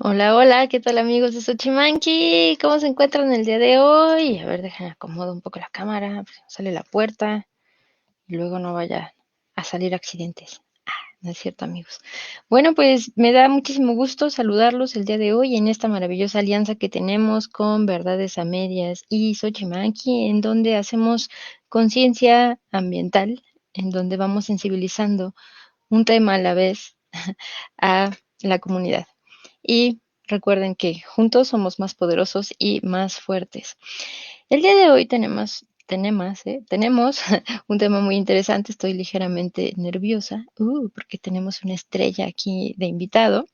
Hola, hola, ¿qué tal amigos de Xochimanqui? ¿Cómo se encuentran el día de hoy? A ver, déjenme acomodo un poco la cámara, pues, sale la puerta y luego no vaya a salir accidentes. No es cierto, amigos. Bueno, pues me da muchísimo gusto saludarlos el día de hoy en esta maravillosa alianza que tenemos con Verdades a Medias y Xochimanqui, en donde hacemos conciencia ambiental, en donde vamos sensibilizando un tema a la vez a la comunidad. Y recuerden que juntos somos más poderosos y más fuertes. El día de hoy tenemos un tema muy interesante. Estoy ligeramente nerviosa porque tenemos una estrella aquí de invitado.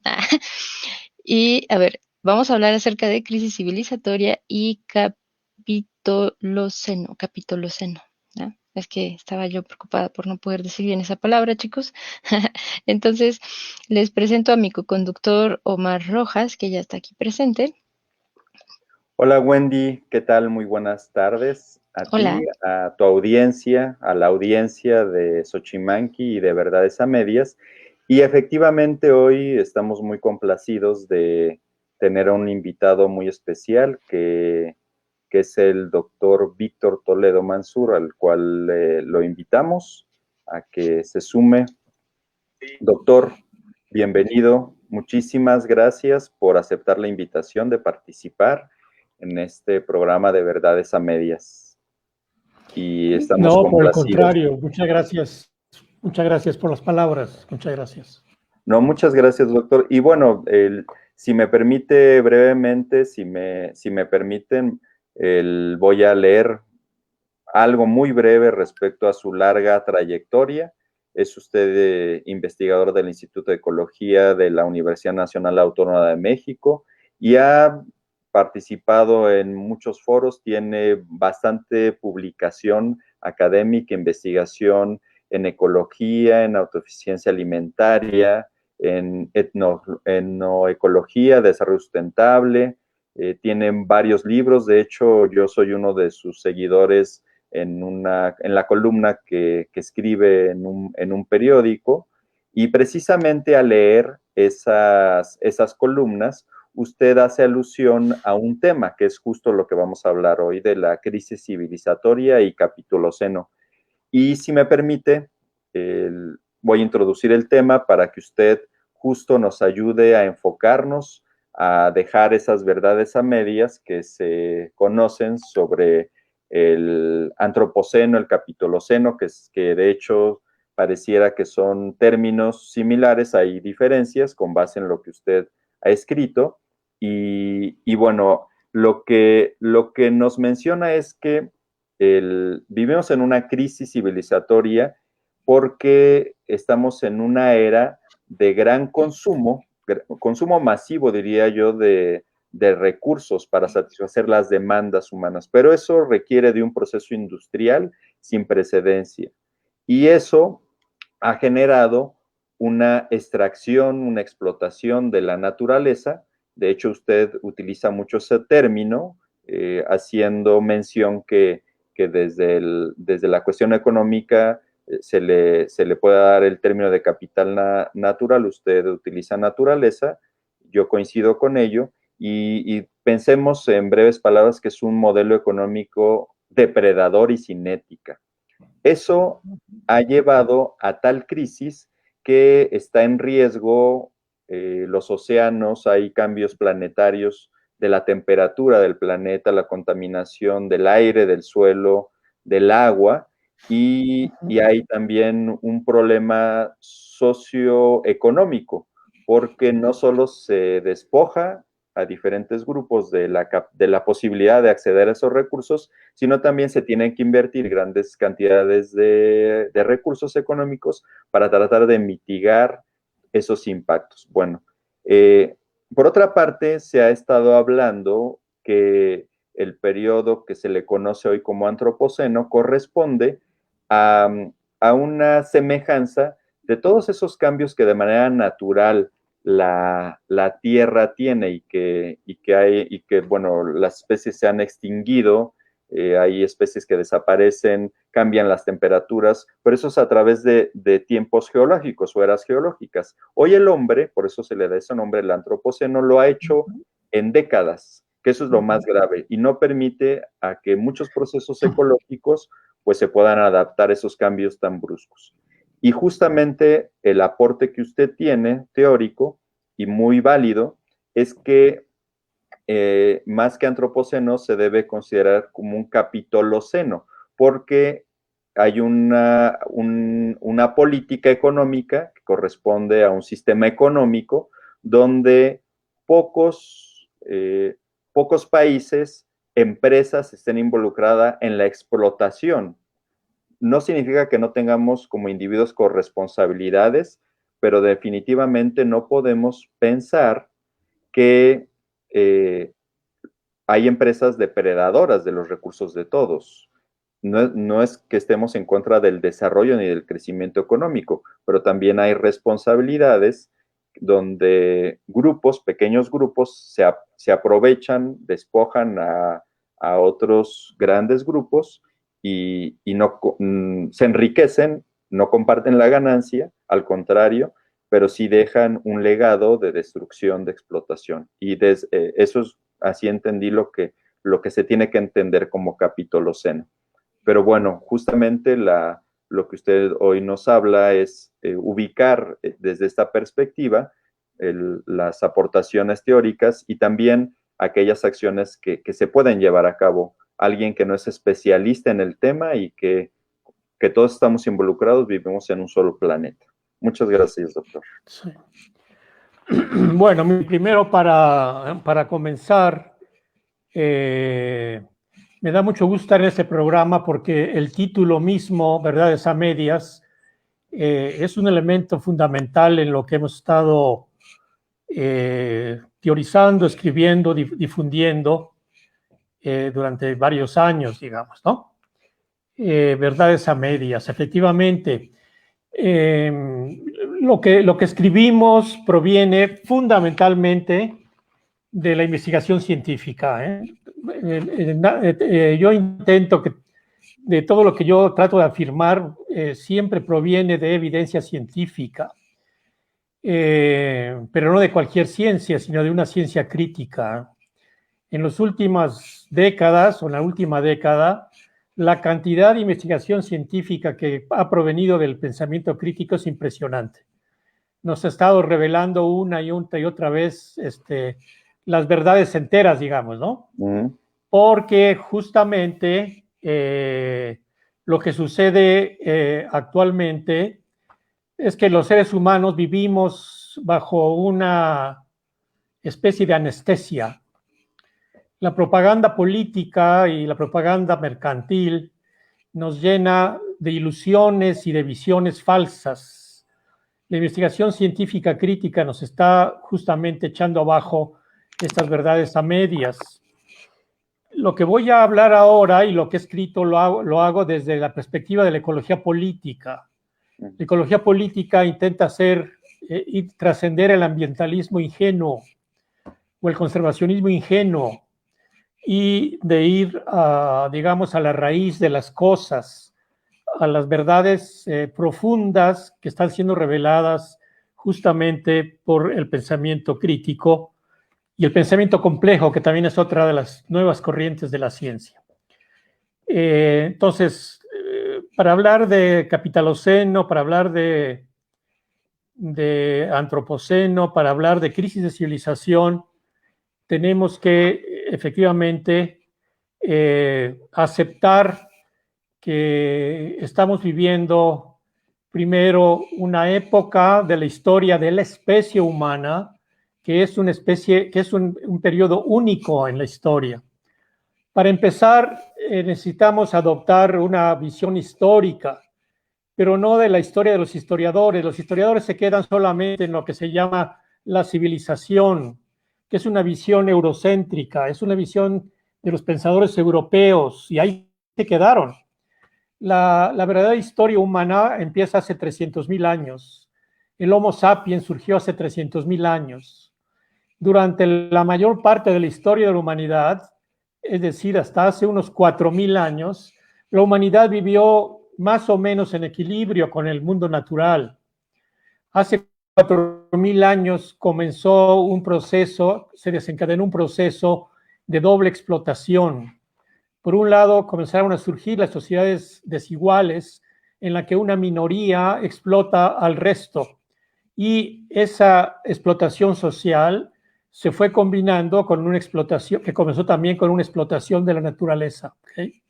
Y a ver, vamos a hablar acerca de crisis civilizatoria y capitoloceno. ¿Ya? Es que estaba yo preocupada por no poder decir bien esa palabra, chicos. Entonces, les presento a mi coconductor Omar Rojas, que ya está aquí presente. Hola Wendy, ¿qué tal? Muy buenas tardes a ti, Hola. a tu audiencia, a la audiencia de Xochimanqui y de Verdades a Medias. Y efectivamente hoy estamos muy complacidos de tener a un invitado muy especial que es el doctor Víctor Toledo Mansur, al cual lo invitamos a que se sume. Doctor, bienvenido. Muchísimas gracias por aceptar la invitación de participar en este programa de Verdades a Medias. Y estamos No, por el complacidos. contrario, muchas gracias. Muchas gracias por las palabras. Muchas gracias. No, muchas gracias, doctor. Y bueno, si me permite brevemente, si me permiten, voy a leer algo muy breve respecto a su larga trayectoria. Es usted investigador del Instituto de Ecología de la Universidad Nacional Autónoma de México y ha participado en muchos foros, tiene bastante publicación académica, investigación en ecología, en autoeficiencia alimentaria, en etnoecología, desarrollo sustentable. Tienen varios libros, de hecho yo soy uno de sus seguidores en la columna que escribe en un periódico, y precisamente al leer esas columnas, usted hace alusión a un tema que es justo lo que vamos a hablar hoy, de la crisis civilizatoria y capitoloceno. Y si me permite, voy a introducir el tema para que usted justo nos ayude a enfocarnos, a dejar esas verdades a medias que se conocen sobre el antropoceno, el capitoloceno, que de hecho pareciera que son términos similares, hay diferencias con base en lo que usted ha escrito. Y bueno, lo que nos menciona es que vivimos en una crisis civilizatoria porque estamos en una era de gran consumo, consumo masivo, diría yo, de recursos para satisfacer las demandas humanas, pero eso requiere de un proceso industrial sin precedencia. Y eso ha generado una extracción, una explotación de la naturaleza. De hecho, usted utiliza mucho ese término, haciendo mención que desde la cuestión económica se le puede dar el término de capital natural, usted utiliza naturaleza, yo coincido con ello, y pensemos en breves palabras que es un modelo económico depredador y sin ética. Eso ha llevado a tal crisis que está en riesgo los océanos, hay cambios planetarios de la temperatura del planeta, la contaminación del aire, del suelo, del agua, y hay también un problema socioeconómico, porque no solo se despoja a diferentes grupos de la posibilidad de acceder a esos recursos, sino también se tienen que invertir grandes cantidades de recursos económicos para tratar de mitigar esos impactos. Bueno, por otra parte, se ha estado hablando que el periodo que se le conoce hoy como antropoceno corresponde a, a una semejanza de todos esos cambios que de manera natural la Tierra tiene y que bueno, las especies se han extinguido hay especies que desaparecen, cambian las temperaturas, pero eso es a través de tiempos geológicos o eras geológicas. Hoy el hombre, por eso se le da ese nombre, el antropoceno, lo ha hecho en décadas, que eso es lo más grave, y no permite a que muchos procesos ecológicos pues se puedan adaptar a esos cambios tan bruscos. Y justamente el aporte que usted tiene, teórico y muy válido, es que más que antropoceno se debe considerar como un capitoloceno, porque hay una política económica que corresponde a un sistema económico donde pocos países, empresas estén involucradas en la explotación. No significa que no tengamos como individuos corresponsabilidades, pero definitivamente no podemos pensar que hay empresas depredadoras de los recursos de todos. No es que estemos en contra del desarrollo ni del crecimiento económico, pero también hay responsabilidades donde pequeños grupos, se aprovechan, despojan a otros grandes grupos y no se enriquecen, no comparten la ganancia, al contrario, pero sí dejan un legado de destrucción, de explotación. Y eso es, así entendí lo que se tiene que entender como capitoloceno. Pero bueno, justamente lo que usted hoy nos habla es ubicar desde esta perspectiva las aportaciones teóricas y también aquellas acciones que se pueden llevar a cabo. Alguien que no es especialista en el tema y que todos estamos involucrados, vivimos en un solo planeta. Muchas gracias, doctor. Sí. Bueno, primero para comenzar, me da mucho gusto estar en este programa porque el título mismo, Verdades a Medias, es un elemento fundamental en lo que hemos estado teorizando, escribiendo, difundiendo durante varios años, digamos, ¿no? Verdades a medias, efectivamente. Lo que escribimos proviene fundamentalmente de la investigación científica. Yo intento que de todo lo que yo trato de afirmar siempre proviene de evidencia científica, pero no de cualquier ciencia, sino de una ciencia crítica. En las últimas décadas, o en la última década, la cantidad de investigación científica que ha provenido del pensamiento crítico es impresionante. Nos ha estado revelando una y otra vez las verdades enteras, digamos, ¿no? Porque justamente lo que sucede actualmente es que los seres humanos vivimos bajo una especie de anestesia. La propaganda política y la propaganda mercantil nos llena de ilusiones y de visiones falsas. La investigación científica crítica nos está justamente echando abajo estas verdades a medias. Lo que voy a hablar ahora y lo que he escrito lo hago desde la perspectiva de la ecología política. La ecología política intenta y trascender el ambientalismo ingenuo o el conservacionismo ingenuo y de ir, digamos, a la raíz de las cosas, a las verdades profundas que están siendo reveladas justamente por el pensamiento crítico y el pensamiento complejo, que también es otra de las nuevas corrientes de la ciencia. Entonces, para hablar de capitaloceno, para hablar de antropoceno, para hablar de crisis de civilización, tenemos que efectivamente aceptar que estamos viviendo primero una época de la historia de la especie humana que es un periodo único en la historia. Para empezar, necesitamos adoptar una visión histórica, pero no de la historia de los historiadores. Los historiadores se quedan solamente en lo que se llama la civilización, que es una visión eurocéntrica, es una visión de los pensadores europeos, y ahí se quedaron. La verdadera historia humana empieza hace 300.000 años. El Homo sapiens surgió hace 300.000 años. Durante la mayor parte de la historia de la humanidad, es decir, hasta hace unos 4.000 años, la humanidad vivió más o menos en equilibrio con el mundo natural. Hace 4.000 años comenzó un proceso, se desencadenó un proceso de doble explotación. Por un lado, comenzaron a surgir las sociedades desiguales en la que una minoría explota al resto. Y esa explotación social se fue combinando con una explotación que comenzó también con una explotación de la naturaleza. ¿Okay?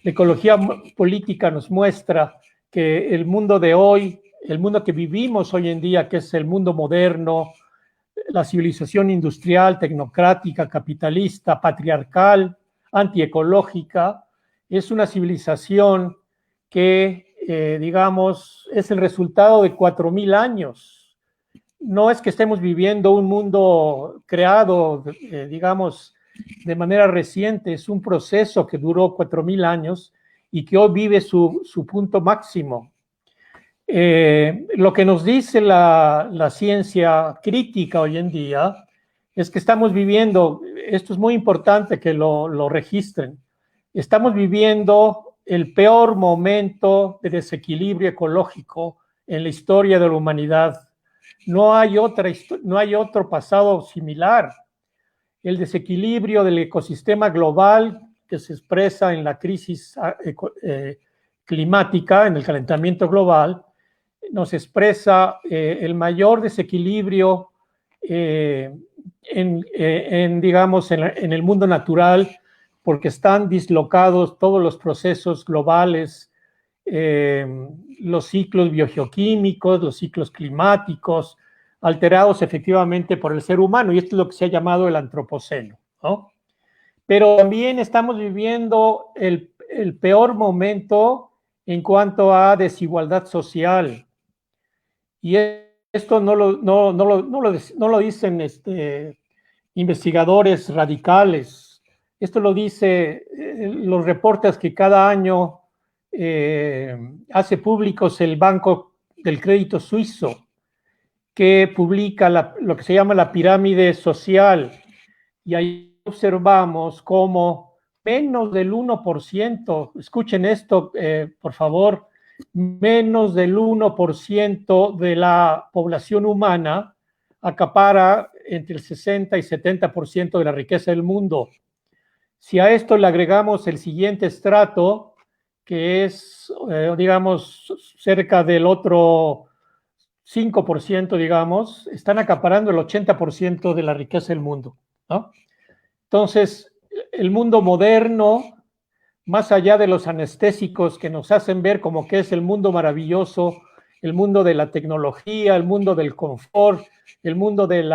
La ecología política nos muestra que el mundo de hoy, el mundo que vivimos hoy en día, que es el mundo moderno, la civilización industrial, tecnocrática, capitalista, patriarcal, antiecológica, es una civilización que, digamos, es el resultado de 4.000 años. No es que estemos viviendo un mundo creado, digamos, de manera reciente, es un proceso que duró 4.000 años y que hoy vive su punto máximo. Lo que nos dice la ciencia crítica hoy en día es que estamos viviendo, esto es muy importante que lo registren, estamos viviendo el peor momento de desequilibrio ecológico en la historia de la humanidad. No hay otro pasado similar. El desequilibrio del ecosistema global que se expresa en la crisis climática, en el calentamiento global, nos expresa el mayor desequilibrio digamos, en el mundo natural, porque están dislocados todos los procesos globales, los ciclos biogeoquímicos, los ciclos climáticos, alterados efectivamente por el ser humano, y esto es lo que se ha llamado el antropoceno, ¿no? Pero también estamos viviendo el peor momento en cuanto a desigualdad social. Y esto no lo dicen investigadores radicales. Esto lo dice los reportes que cada año hace públicos el Banco del Crédito Suizo, que publica lo que se llama la pirámide social. Y ahí observamos cómo menos del 1%, escuchen esto, por favor, menos del 1% de la población humana acapara entre el 60 y 70% de la riqueza del mundo. Si a esto le agregamos el siguiente estrato, que es, digamos, cerca del otro 5%, digamos, están acaparando el 80% de la riqueza del mundo, ¿no? Entonces, el mundo moderno, más allá de los anestésicos que nos hacen ver como que es el mundo maravilloso, el mundo de la tecnología, el mundo del confort, el mundo del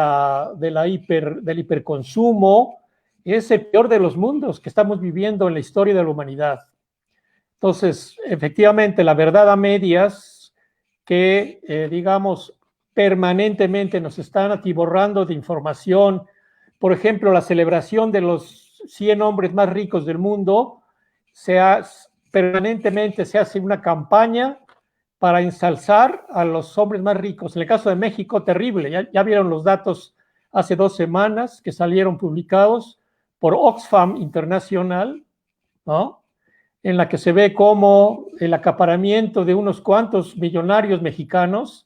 hiperconsumo, es el peor de los mundos que estamos viviendo en la historia de la humanidad. Entonces, efectivamente, la verdad a medias que, digamos, permanentemente nos están atiborrando de información. Por ejemplo, la celebración de los 100 hombres más ricos del mundo, permanentemente se hace una campaña para ensalzar a los hombres más ricos. En el caso de México, terrible. Ya vieron los datos hace 2 semanas que salieron publicados por Oxfam Internacional, ¿no? En la que se ve cómo el acaparamiento de unos cuantos millonarios mexicanos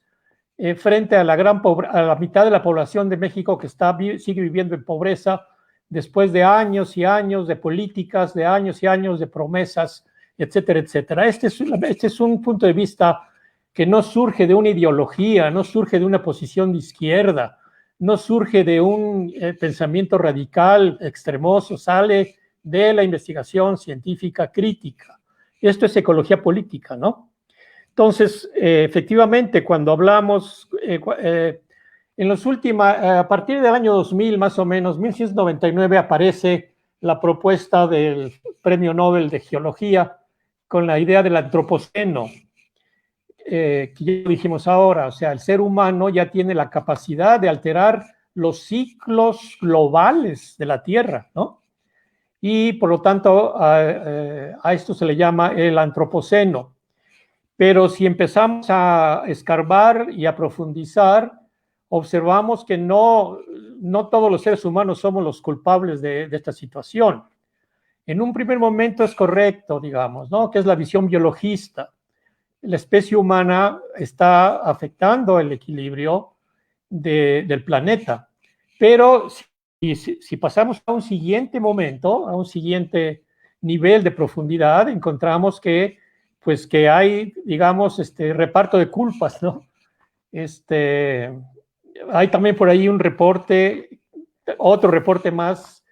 frente a la mitad de la población de México que sigue viviendo en pobreza después de años y años de políticas, de años y años de promesas, etcétera, etcétera. Este es un punto de vista que no surge de una ideología, no surge de una posición de izquierda, no surge de un pensamiento radical, extremoso, sale de la investigación científica crítica. Esto es ecología política, ¿no? Entonces, efectivamente, cuando hablamos, en los últimos, a partir del año 2000, más o menos, 1999, aparece la propuesta del Premio Nobel de Geología con la idea del antropoceno, que ya dijimos ahora, o sea, el ser humano ya tiene la capacidad de alterar los ciclos globales de la Tierra, ¿no? Y por lo tanto, a esto se le llama el antropoceno. Pero si empezamos a escarbar y a profundizar, observamos que no todos los seres humanos somos los culpables de esta situación. En un primer momento es correcto, digamos, ¿no? Que es la visión biologista. La especie humana está afectando el equilibrio del planeta. Pero si pasamos a un siguiente momento, a un siguiente nivel de profundidad, encontramos que, pues, que hay, digamos, reparto de culpas, ¿no? Hay también por ahí un reporte, otro reporte más,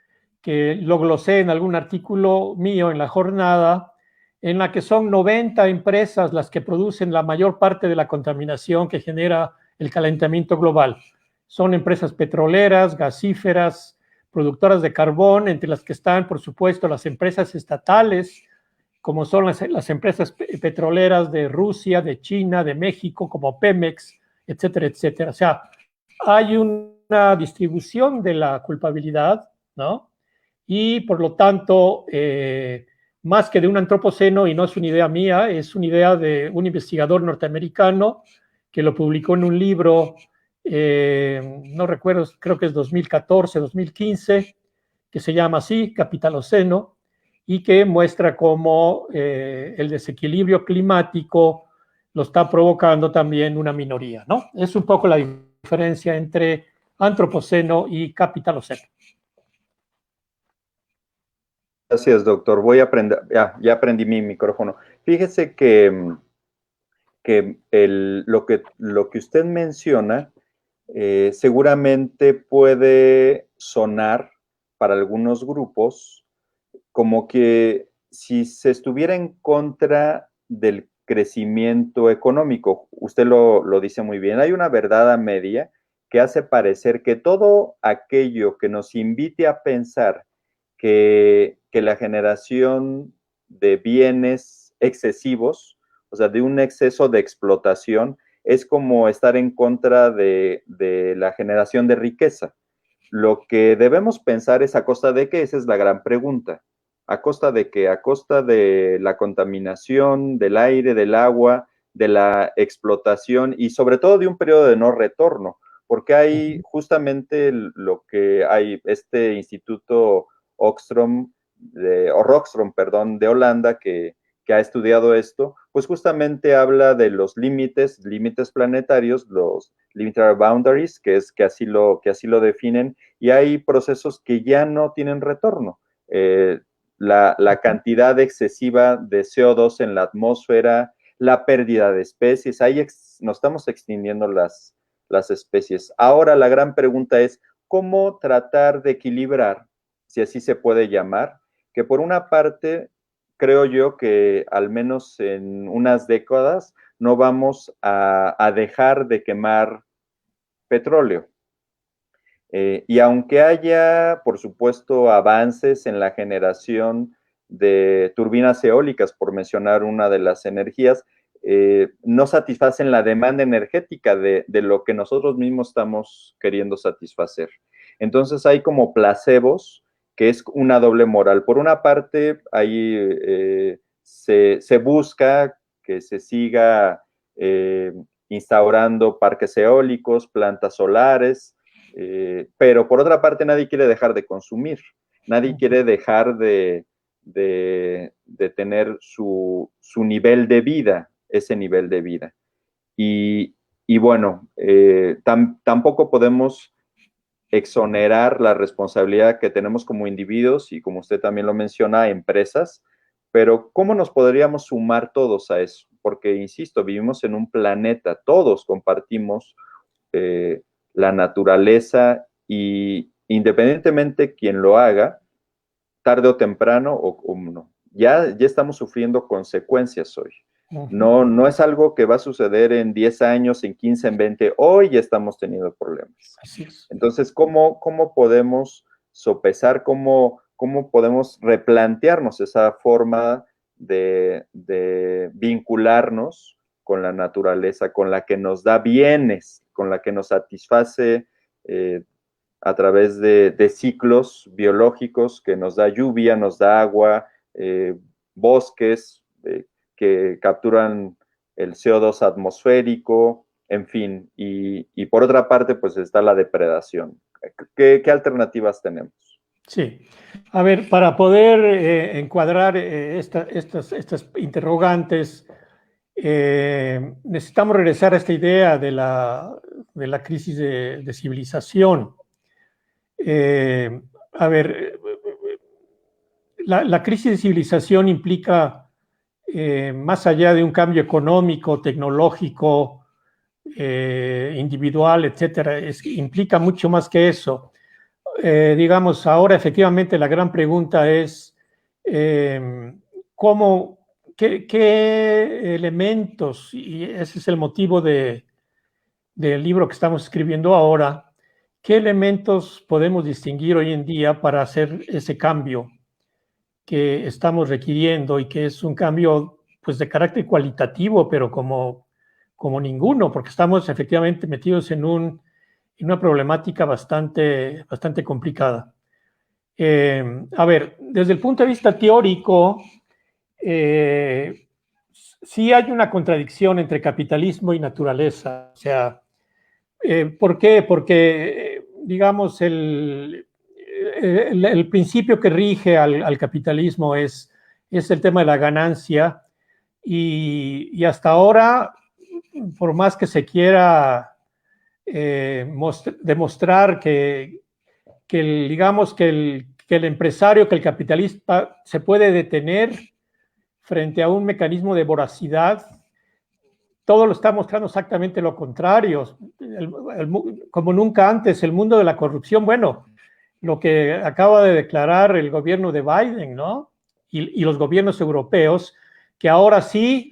que lo glosé en algún artículo mío en La Jornada, en la que son 90 empresas las que producen la mayor parte de la contaminación que genera el calentamiento global. Son empresas petroleras, gasíferas, productoras de carbón, entre las que están, por supuesto, las empresas estatales, como son las empresas petroleras de Rusia, de China, de México, como Pemex, etcétera, etcétera. O sea, hay una distribución de la culpabilidad, ¿no? Y por lo tanto, más que de un antropoceno, y no es una idea mía, es una idea de un investigador norteamericano que lo publicó en un libro, no recuerdo, creo que es 2014, 2015, que se llama así, Capitaloceno, y que muestra cómo el desequilibrio climático lo está provocando también una minoría, ¿no? Es un poco la diferencia entre antropoceno y capitaloceno. Gracias, doctor. Voy a aprender, ya aprendí mi micrófono. Fíjese que lo que usted menciona seguramente puede sonar para algunos grupos como que si se estuviera en contra del crecimiento económico. Usted lo dice muy bien. Hay una verdad a media que hace parecer que todo aquello que nos invite a pensar que la generación de bienes excesivos, o sea, de un exceso de explotación, es como estar en contra de la generación de riqueza. Lo que debemos pensar es a costa de qué, esa es la gran pregunta. ¿A costa de qué? A costa de la contaminación, del aire, del agua, de la explotación y sobre todo de un periodo de no retorno, porque hay justamente lo que hay, este instituto Oxfam, Rockstrom, perdón, de Holanda, que ha estudiado esto, pues justamente habla de los límites planetarios, los limited boundaries, que así lo definen, y hay procesos que ya no tienen retorno. La cantidad excesiva de CO2 en la atmósfera, la pérdida de especies, ahí nos estamos extinguiendo las especies. Ahora la gran pregunta es, ¿cómo tratar de equilibrar, si así se puede llamar, que por una parte creo yo que al menos en unas décadas no vamos a dejar de quemar petróleo? Y aunque haya, por supuesto, avances en la generación de turbinas eólicas, por mencionar una de las energías, no satisfacen la demanda energética de lo que nosotros mismos estamos queriendo satisfacer. Entonces hay como placebos, que es una doble moral. Por una parte, ahí se busca que se siga instaurando parques eólicos, plantas solares, pero por otra parte nadie quiere dejar de consumir, nadie quiere dejar de tener su nivel de vida, ese nivel de vida. Y bueno, tampoco podemos exonerar la responsabilidad que tenemos como individuos y, como usted también lo menciona, empresas, pero ¿cómo nos podríamos sumar todos a eso? Porque, insisto, vivimos en un planeta, todos compartimos la naturaleza y independientemente quien lo haga, tarde o temprano o no, ya estamos sufriendo consecuencias hoy. No es algo que va a suceder en 10 años, en 15, en 20, hoy ya estamos teniendo problemas. Así es. Entonces, ¿cómo podemos sopesar, cómo podemos replantearnos esa forma de vincularnos con la naturaleza, con la que nos da bienes, con la que nos satisface a través de ciclos biológicos, que nos da lluvia, nos da agua, bosques que capturan el CO2 atmosférico, en fin, y por otra parte, pues está la depredación. ¿Qué alternativas tenemos? Sí. A ver, para poder encuadrar estas interrogantes, necesitamos regresar a esta idea de la crisis de civilización. A ver, la crisis de civilización implica, más allá de un cambio económico, tecnológico, individual, etcétera, implica mucho más que eso. Digamos, ahora efectivamente la gran pregunta es qué elementos, y ese es el motivo del libro que estamos escribiendo ahora, qué elementos podemos distinguir hoy en día para hacer ese cambio que estamos requiriendo y que es un cambio pues de carácter cualitativo, pero como ninguno, porque estamos efectivamente metidos en una problemática bastante complicada. A ver, desde el punto de vista teórico, sí hay una contradicción entre capitalismo y naturaleza. O sea, ¿por qué? Porque, digamos, el principio que rige al capitalismo es el tema de la ganancia y hasta ahora, por más que se quiera demostrar digamos que el empresario, que el capitalista se puede detener frente a un mecanismo de voracidad, todo lo está mostrando exactamente lo contrario. Como nunca antes, el mundo de la corrupción, bueno, lo que acaba de declarar el gobierno de Biden, ¿no? Y los gobiernos europeos, que ahora sí,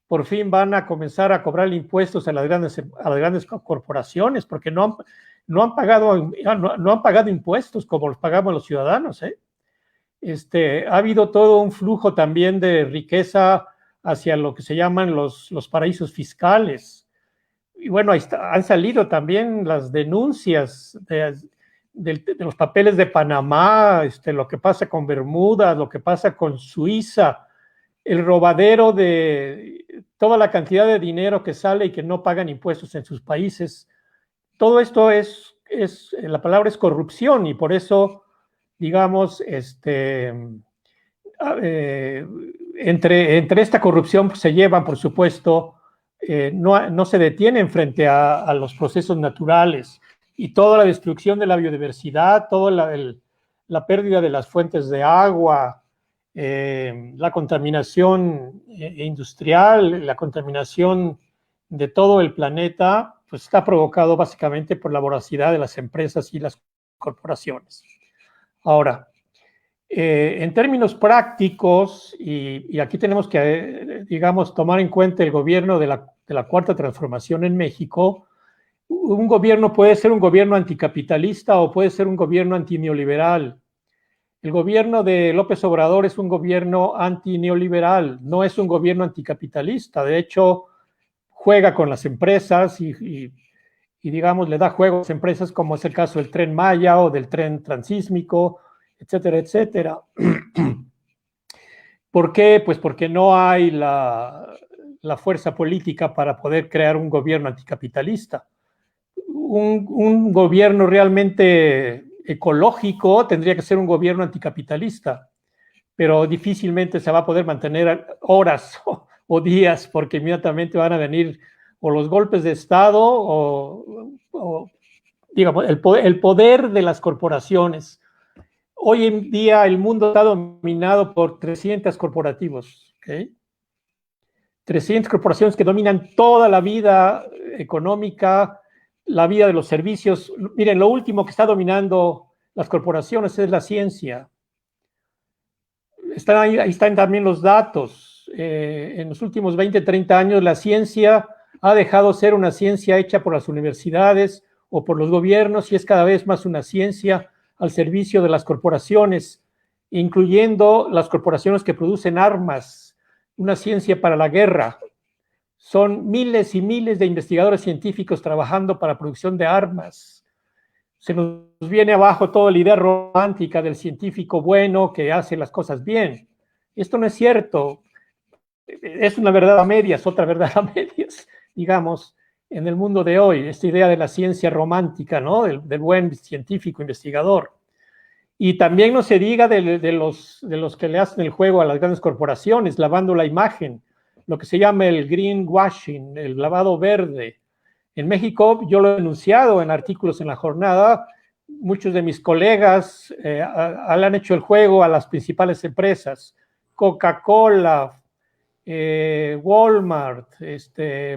por fin van a comenzar a cobrar impuestos a las grandes corporaciones, porque no han pagado impuestos como los pagamos los ciudadanos, ¿eh? Ha habido todo un flujo también de riqueza hacia lo que se llaman los paraísos fiscales. Y bueno, han salido también las denuncias de los papeles de Panamá, lo que pasa con Bermuda, lo que pasa con Suiza, el robadero de toda la cantidad de dinero que sale y que no pagan impuestos en sus países. Todo esto la palabra es corrupción, y por eso, digamos, entre esta corrupción se llevan, por supuesto, no se detienen frente a los procesos naturales y toda la destrucción de la biodiversidad, toda la pérdida de las fuentes de agua, la contaminación industrial, la contaminación de todo el planeta, pues está provocado básicamente por la voracidad de las empresas y las corporaciones. Ahora, en términos prácticos, y aquí tenemos que, digamos, tomar en cuenta el gobierno de la Cuarta Transformación en México. Un gobierno puede ser un gobierno anticapitalista o puede ser un gobierno antineoliberal. El gobierno de López Obrador es un gobierno antineoliberal, no es un gobierno anticapitalista. De hecho, juega con las empresas y digamos, le da juego a las empresas, como es el caso del Tren Maya o del tren transísmico, etcétera, etcétera. ¿Por qué? Pues porque no hay la fuerza política para poder crear un gobierno anticapitalista. Un gobierno realmente ecológico tendría que ser un gobierno anticapitalista, pero difícilmente se va a poder mantener horas o días, porque inmediatamente van a venir o los golpes de Estado o digamos, el poder de las corporaciones. Hoy en día el mundo está dominado por 300 corporativos, ¿okay? 300 corporaciones que dominan toda la vida económica, la vida de los servicios. Miren, lo último que está dominando las corporaciones es la ciencia. Ahí están también los datos. En los últimos 20, 30 años la ciencia ha dejado ser una ciencia hecha por las universidades o por los gobiernos y es cada vez más una ciencia al servicio de las corporaciones, incluyendo las corporaciones que producen armas, una ciencia para la guerra. Son miles y miles de investigadores científicos trabajando para la producción de armas. Se nos viene abajo toda la idea romántica del científico bueno que hace las cosas bien. Esto no es cierto. Es una verdad a medias, otra verdad a medias, digamos, en el mundo de hoy, esta idea de la ciencia romántica, ¿no? Del buen científico investigador. Y también no se diga de los que le hacen el juego a las grandes corporaciones, lavando la imagen, lo que se llama el greenwashing, el lavado verde. En México, yo lo he denunciado en artículos en La Jornada, muchos de mis colegas le han hecho el juego a las principales empresas, Coca-Cola, Walmart,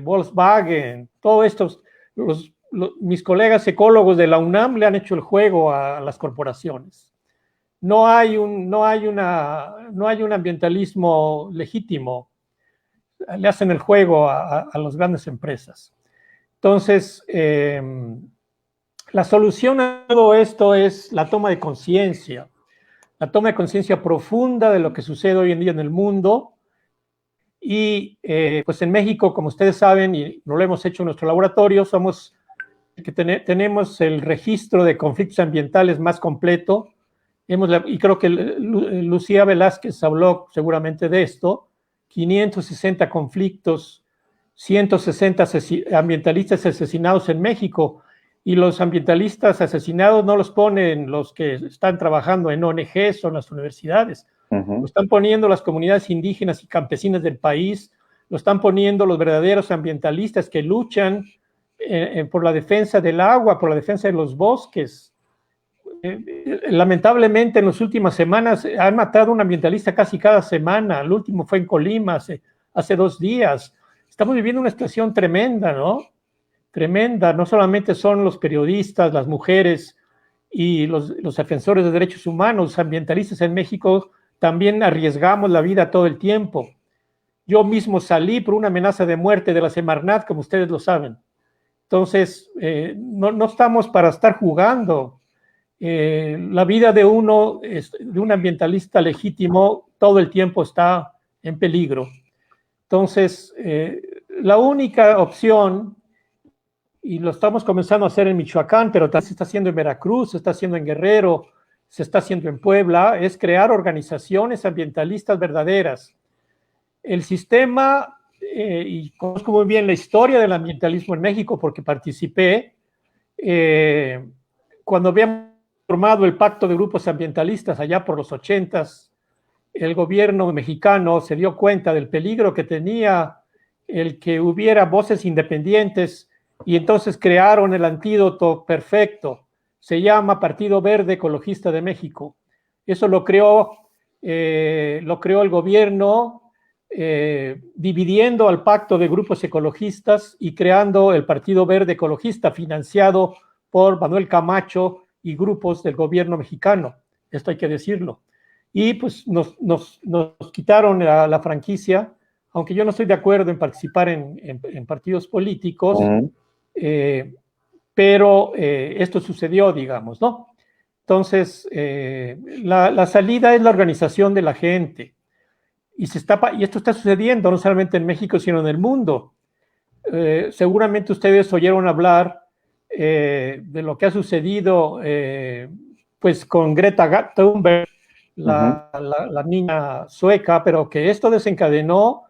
Volkswagen, todos estos, mis colegas ecólogos de la UNAM le han hecho el juego a las corporaciones. No hay un ambientalismo legítimo, le hacen el juego a las grandes empresas. Entonces, la solución a todo esto es la toma de conciencia profunda de lo que sucede hoy en día en el mundo. Y pues en México, como ustedes saben, y no lo hemos hecho en nuestro laboratorio, tenemos el registro de conflictos ambientales más completo. Y creo que Lucía Velázquez habló seguramente de esto, 560 conflictos, 160 ambientalistas asesinados en México, y los ambientalistas asesinados no los ponen los que están trabajando en ONGs o en las universidades, lo están poniendo las comunidades indígenas y campesinas del país, lo están poniendo los verdaderos ambientalistas que luchan por la defensa del agua, por la defensa de los bosques. Lamentablemente en las últimas semanas han matado a un ambientalista casi cada semana. El último fue en Colima hace 2 días. Estamos viviendo una situación tremenda, ¿no? Tremenda. No solamente son los periodistas, las mujeres y los defensores de derechos humanos, los ambientalistas en México también arriesgamos la vida todo el tiempo. Yo mismo salí por una amenaza de muerte de la Semarnat, como ustedes lo saben. Entonces, no estamos para estar jugando. La vida de un ambientalista legítimo todo el tiempo está en peligro. Entonces, la única opción, y lo estamos comenzando a hacer en Michoacán, pero también se está haciendo en Veracruz, se está haciendo en Guerrero, se está haciendo en Puebla, es crear organizaciones ambientalistas verdaderas. El sistema, y conozco muy bien la historia del ambientalismo en México porque participé, cuando habíamos formado el Pacto de Grupos Ambientalistas allá por los 80s, el gobierno mexicano se dio cuenta del peligro que tenía el que hubiera voces independientes y entonces crearon el antídoto perfecto. Se llama Partido Verde Ecologista de México. Eso lo creó el gobierno dividiendo al Pacto de Grupos Ecologistas y creando el Partido Verde Ecologista financiado por Manuel Camacho y grupos del gobierno mexicano. Esto hay que decirlo. Y pues nos quitaron la franquicia, aunque yo no estoy de acuerdo en participar en partidos políticos, pero esto sucedió, digamos, ¿no? Entonces, la salida es la organización de la gente. Y esto está sucediendo no solamente en México, sino en el mundo. Seguramente ustedes oyeron hablar de lo que ha sucedido pues con Greta Thunberg, la niña sueca, pero que esto desencadenó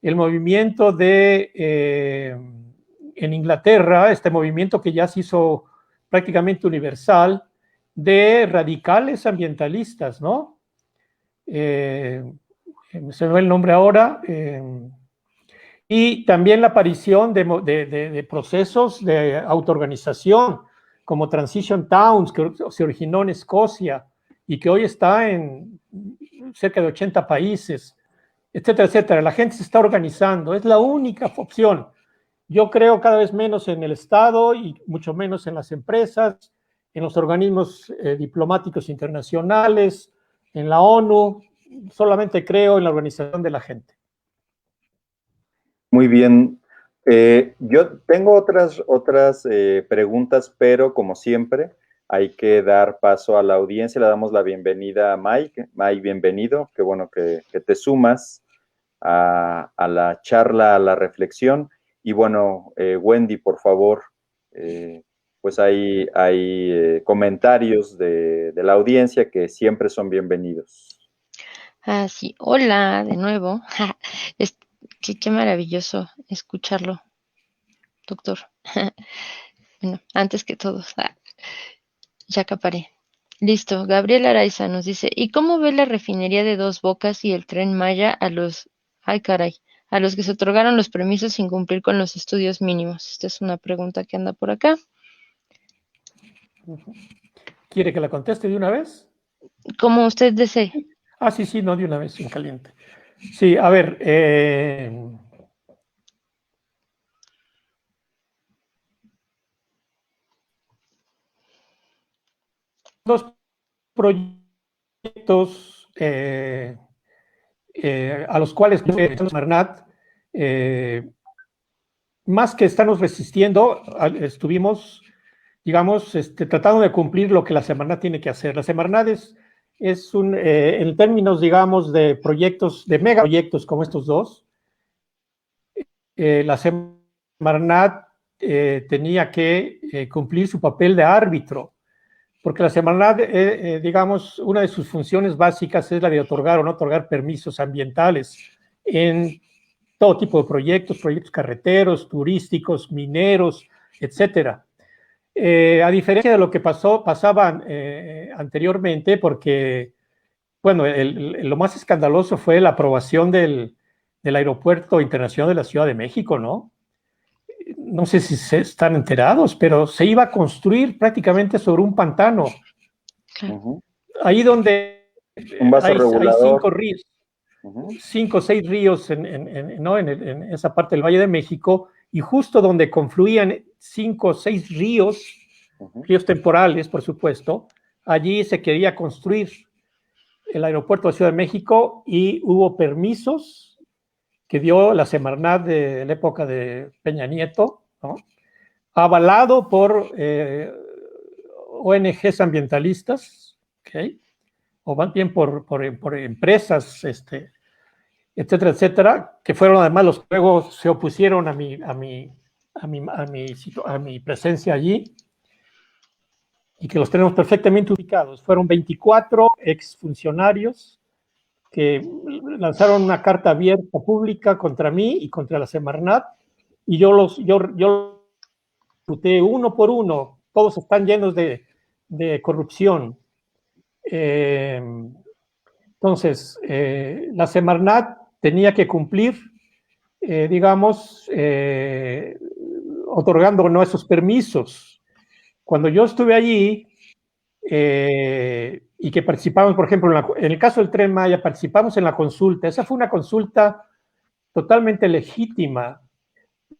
el movimiento en Inglaterra, este movimiento que ya se hizo prácticamente universal, de radicales ambientalistas, ¿no? Se me va el nombre ahora. Y también la aparición de procesos de autoorganización, como Transition Towns, que se originó en Escocia y que hoy está en cerca de 80 países, etcétera, etcétera. La gente se está organizando, es la única opción. Yo creo cada vez menos en el Estado y mucho menos en las empresas, en los organismos diplomáticos internacionales, en la ONU. Solamente creo en la organización de la gente. Muy bien. Yo tengo otras preguntas, pero como siempre, hay que dar paso a la audiencia. Le damos la bienvenida a Mike. Mike, bienvenido. Qué bueno que te sumas a la charla, a la reflexión. Y bueno, Wendy, por favor, pues hay comentarios de la audiencia que siempre son bienvenidos. Ah, sí, hola de nuevo. Qué maravilloso escucharlo, doctor. Bueno, antes que todo, ya acaparé. Listo. Gabriel Araiza nos dice, ¿y cómo ve la refinería de Dos Bocas y el Tren Maya ay caray, a los que se otorgaron los permisos sin cumplir con los estudios mínimos? Esta es una pregunta que anda por acá. ¿Quiere que la conteste de una vez? Como usted desee. Ah, sí, no, de una vez, en caliente. Sí, a ver, dos proyectos a los cuales Marnat, más que estarnos resistiendo, estuvimos, digamos, tratando de cumplir lo que la Semarnat tiene que hacer. La Semarnat es un, en términos, digamos, de proyectos, de megaproyectos como estos dos, la Semarnat tenía que cumplir su papel de árbitro, porque la Semarnat, digamos, una de sus funciones básicas es la de otorgar o no otorgar permisos ambientales en todo tipo de proyectos carreteros, turísticos, mineros, etcétera. A diferencia de lo que pasaba anteriormente, porque, bueno, lo más escandaloso fue la aprobación del Aeropuerto Internacional de la Ciudad de México, ¿no? No sé si se están enterados, pero se iba a construir prácticamente sobre un pantano. Ujú. Ahí donde Un vaso hay regulador. 5 ríos, Ujú. 5 o 6 ríos ¿no? en esa parte del Valle de México, y justo donde confluían 5 o 6 ríos, ríos temporales, por supuesto, allí se quería construir el aeropuerto de Ciudad de México y hubo permisos que dio la Semarnat de la época de Peña Nieto, ¿no? Avalado por ONGs ambientalistas, ¿okay? O más bien por empresas, etcétera, etcétera, que fueron además los que luego se opusieron a mi presencia allí, y que los tenemos perfectamente ubicados. Fueron 24 exfuncionarios que lanzaron una carta abierta pública contra mí y contra la Semarnat, y yo discuté uno por uno. Todos están llenos de corrupción. Entonces, la Semarnat tenía que cumplir, digamos, otorgando ¿no? esos permisos. Cuando yo estuve allí y que participamos, por ejemplo, en el caso del Tren Maya, participamos en la consulta. Esa fue una consulta totalmente legítima,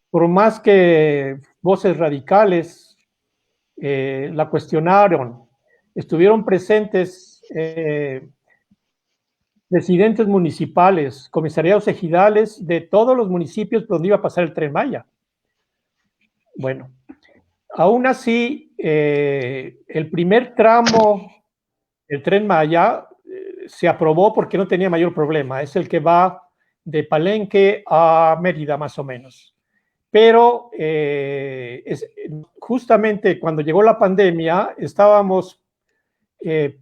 por más que voces radicales la cuestionaron. Estuvieron presentes presidentes municipales, comisariados ejidales de todos los municipios donde iba a pasar el Tren Maya. Bueno, aún así, el primer tramo del Tren Maya se aprobó porque no tenía mayor problema. Es el que va de Palenque a Mérida, más o menos. Pero justamente cuando llegó la pandemia, estábamos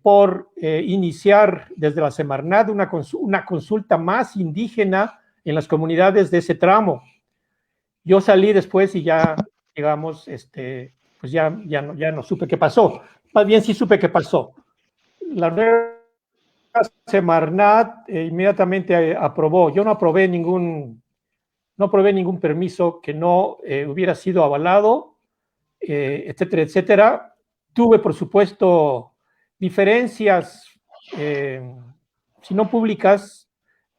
por iniciar desde la Semarnat una consulta más indígena en las comunidades de ese tramo. Yo salí después y ya, digamos, pues ya no supe qué pasó. Más bien sí supe qué pasó. La nueva Semarnat inmediatamente aprobó. Yo no aprobé ningún permiso que no hubiera sido avalado, etcétera, etcétera. Tuve, por supuesto, diferencias, si no públicas,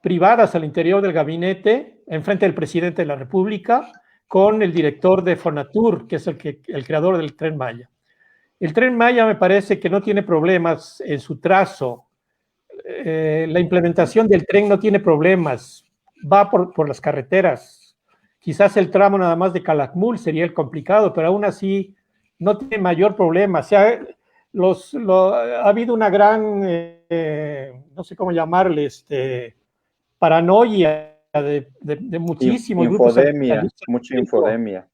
privadas al interior del gabinete, enfrente del presidente de la República, con el director de Fonatur, que es el creador del Tren Maya. El Tren Maya me parece que no tiene problemas en su trazo. La implementación del tren no tiene problemas, va por las carreteras. Quizás el tramo nada más de Calakmul sería el complicado, pero aún así no tiene mayor problema. O sea, ha habido una gran, no sé cómo llamarle, paranoia de muchísimos infodemia, mucha infodemia.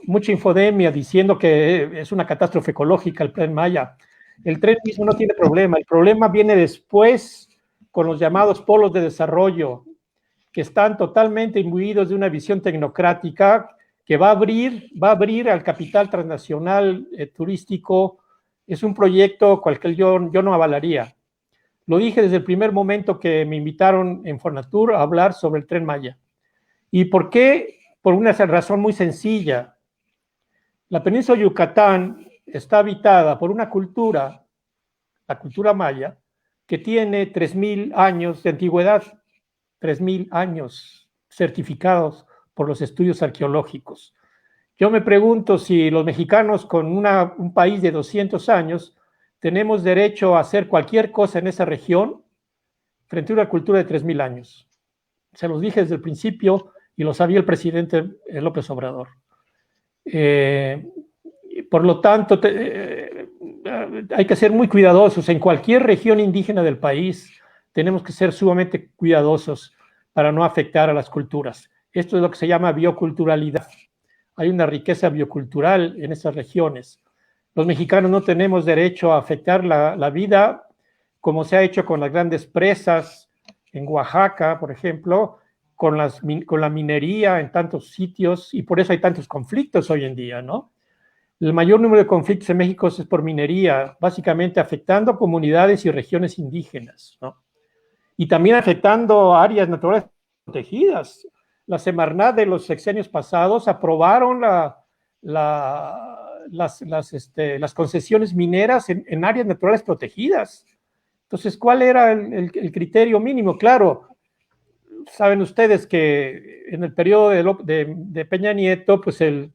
Mucha infodemia diciendo que es una catástrofe ecológica el Tren Maya. El tren mismo no tiene problema. El problema viene después con los llamados polos de desarrollo, que están totalmente imbuidos de una visión tecnocrática que va a abrir al capital transnacional turístico es un proyecto cual yo no avalaría. Lo dije desde el primer momento que me invitaron en Fonatur a hablar sobre el Tren Maya. ¿Y por qué? Por una razón muy sencilla. La península de Yucatán está habitada por una cultura, la cultura maya, que tiene 3.000 años de antigüedad, 3.000 años certificados por los estudios arqueológicos. Yo me pregunto si los mexicanos con un país de 200 años tenemos derecho a hacer cualquier cosa en esa región frente a una cultura de 3.000 años. Se los dije desde el principio y lo sabía el presidente López Obrador. Por lo tanto, hay que ser muy cuidadosos. En cualquier región indígena del país tenemos que ser sumamente cuidadosos para no afectar a las culturas. Esto es lo que se llama bioculturalidad. Hay una riqueza biocultural en esas regiones. Los mexicanos no tenemos derecho a afectar la vida como se ha hecho con las grandes presas en Oaxaca, por ejemplo, con la minería en tantos sitios, y por eso hay tantos conflictos hoy en día, ¿no? El mayor número de conflictos en México es por minería, básicamente afectando comunidades y regiones indígenas, ¿no? Y también afectando áreas naturales protegidas. La Semarnat de los sexenios pasados aprobaron las concesiones mineras en áreas naturales protegidas. Entonces, ¿cuál era el criterio mínimo? Claro, saben ustedes que en el periodo de Peña Nieto, pues el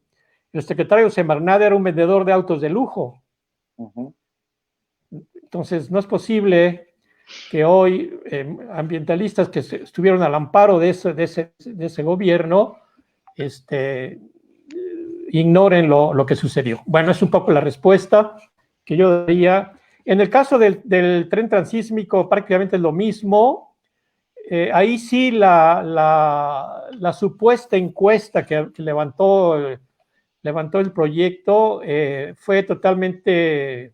secretario Semarnat era un vendedor de autos de lujo. Entonces, no es posible que hoy ambientalistas que estuvieron al amparo de ese gobierno ignoren lo que sucedió. Bueno, es un poco la respuesta que yo daría. En el caso del tren transísmico, prácticamente es lo mismo. Ahí sí la supuesta encuesta que levantó el proyecto fue totalmente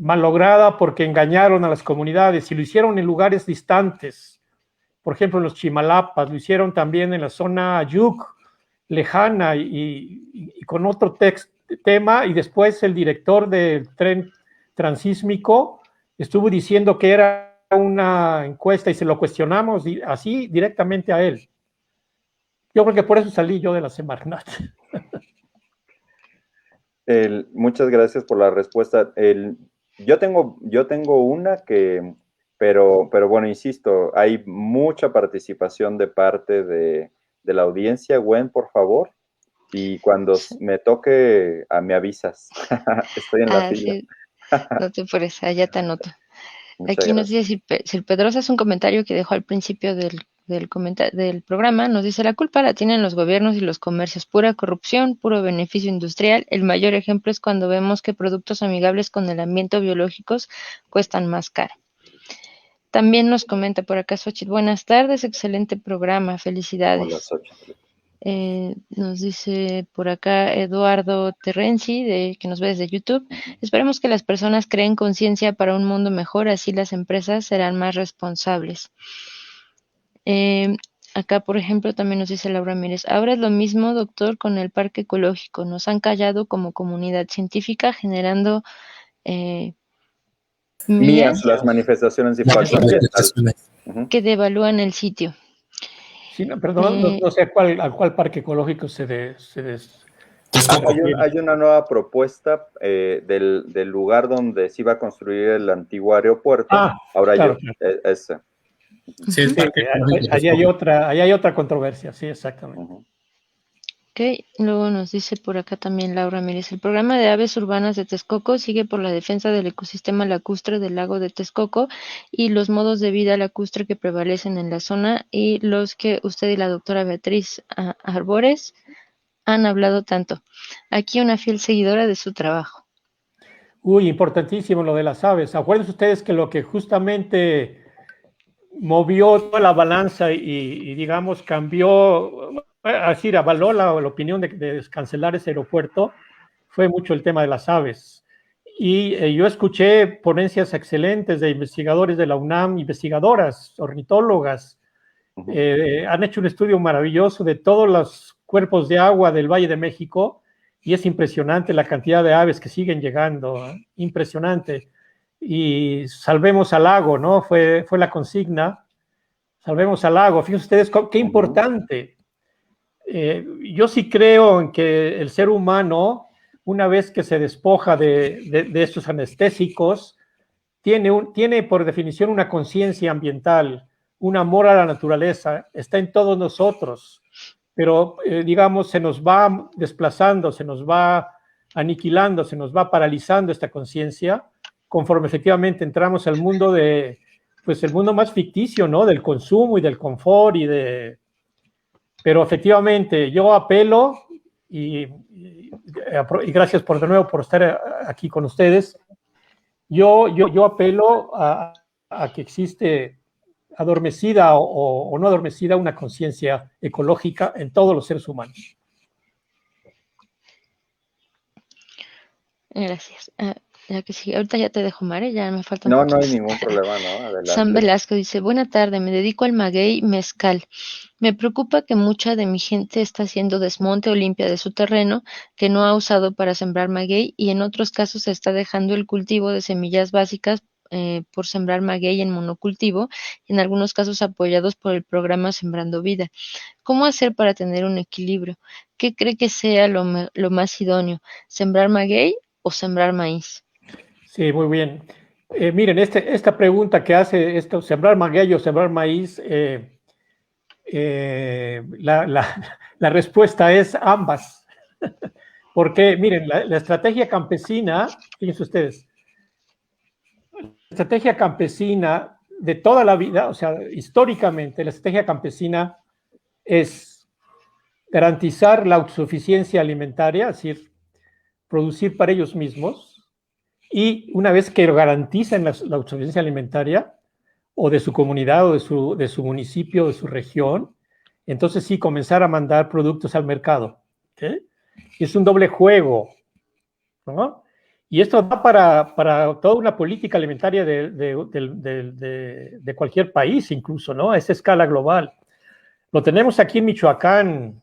malograda porque engañaron a las comunidades y lo hicieron en lugares distantes. Por ejemplo, en los Chimalapas, lo hicieron también en la zona Ayuc, lejana y con otro tema, y después el director del tren transísmico estuvo diciendo que era una encuesta y se lo cuestionamos así directamente a él. Yo creo que por eso salí yo de la Semarnat. Muchas gracias por la respuesta. Yo tengo una pero bueno, insisto, hay mucha participación de parte de la audiencia. Gwen, por favor, y cuando me toque, me avisas. Estoy en la fila. Sí. No te apures, allá te anoto. Muchas Aquí nos gracias. dice Sir Pedrosa, es un comentario que dejó al principio del programa. Nos dice: la culpa la tienen los gobiernos y los comercios, pura corrupción, puro beneficio industrial. El mayor ejemplo es cuando vemos que productos amigables con el ambiente o biológicos cuestan más caro. También nos comenta por acá Xochitl: buenas tardes, excelente programa, felicidades. Hola, Xochitl. Nos dice por acá Eduardo Terrenci, que nos ve desde YouTube: esperemos que las personas creen conciencia para un mundo mejor, así las empresas serán más responsables. Acá, por ejemplo, también nos dice Laura Mírez: ahora es lo mismo, doctor, con el parque ecológico. Nos han callado como comunidad científica, generando mías las manifestaciones de impacto ambiental que devalúan el sitio. Sí, no, perdón, no sé a cuál parque ecológico hay una nueva propuesta del lugar donde se iba a construir el antiguo aeropuerto. Ahora claro. ese. Sí, ahí hay otra controversia, sí, exactamente. Ok, luego nos dice por acá también Laura Mírez: el programa de aves urbanas de Texcoco sigue por la defensa del ecosistema lacustre del lago de Texcoco y los modos de vida lacustre que prevalecen en la zona y los que usted y la doctora Beatriz Arbores han hablado tanto. Aquí una fiel seguidora de su trabajo. Importantísimo lo de las aves. Acuérdense ustedes que lo que justamente movió toda la balanza y digamos, cambió, así avaló la opinión de cancelar ese aeropuerto, fue mucho el tema de las aves. Y yo escuché ponencias excelentes de investigadores de la UNAM, investigadoras, ornitólogas. Han hecho un estudio maravilloso de todos los cuerpos de agua del Valle de México y es impresionante la cantidad de aves que siguen llegando, impresionante. Y salvemos al lago, ¿no? Fue la consigna, salvemos al lago. Fíjense ustedes qué importante. Yo sí creo en que el ser humano, una vez que se despoja de estos anestésicos, tiene por definición una conciencia ambiental, un amor a la naturaleza, está en todos nosotros, pero digamos, se nos va desplazando, se nos va aniquilando, se nos va paralizando esta conciencia, conforme efectivamente entramos al mundo pues el mundo más ficticio, ¿no? Del consumo y del confort pero efectivamente yo apelo y gracias de nuevo por estar aquí con ustedes. Yo apelo a que existe adormecida o no adormecida una conciencia ecológica en todos los seres humanos. Gracias. Ya que sí, ahorita ya te dejo, Mare, ya me faltan No, no hay poquitos. ningún problema, ¿no? Adelante. San Velasco dice, buena tarde, me dedico al maguey mezcal. Me preocupa que mucha de mi gente está haciendo desmonte o limpia de su terreno que no ha usado para sembrar maguey y en otros casos se está dejando el cultivo de semillas básicas por sembrar maguey en monocultivo, en algunos casos apoyados por el programa Sembrando Vida. ¿Cómo hacer para tener un equilibrio? ¿Qué cree que sea lo más idóneo? ¿Sembrar maguey o sembrar maíz? Sí, muy bien. Miren, esta pregunta que hace esto, sembrar maguey o sembrar maíz, la respuesta es ambas. Porque, miren, la estrategia campesina, fíjense ustedes, la estrategia campesina de toda la vida, o sea, históricamente, la estrategia campesina es garantizar la autosuficiencia alimentaria, es decir, producir para ellos mismos, y una vez que garantizan la autosuficiencia alimentaria, o de su comunidad, o de su municipio, de su región, entonces sí comenzar a mandar productos al mercado. ¿Okay? Es un doble juego, ¿no? Y esto da para toda una política alimentaria de cualquier país, incluso, ¿no? A esa escala global. Lo tenemos aquí en Michoacán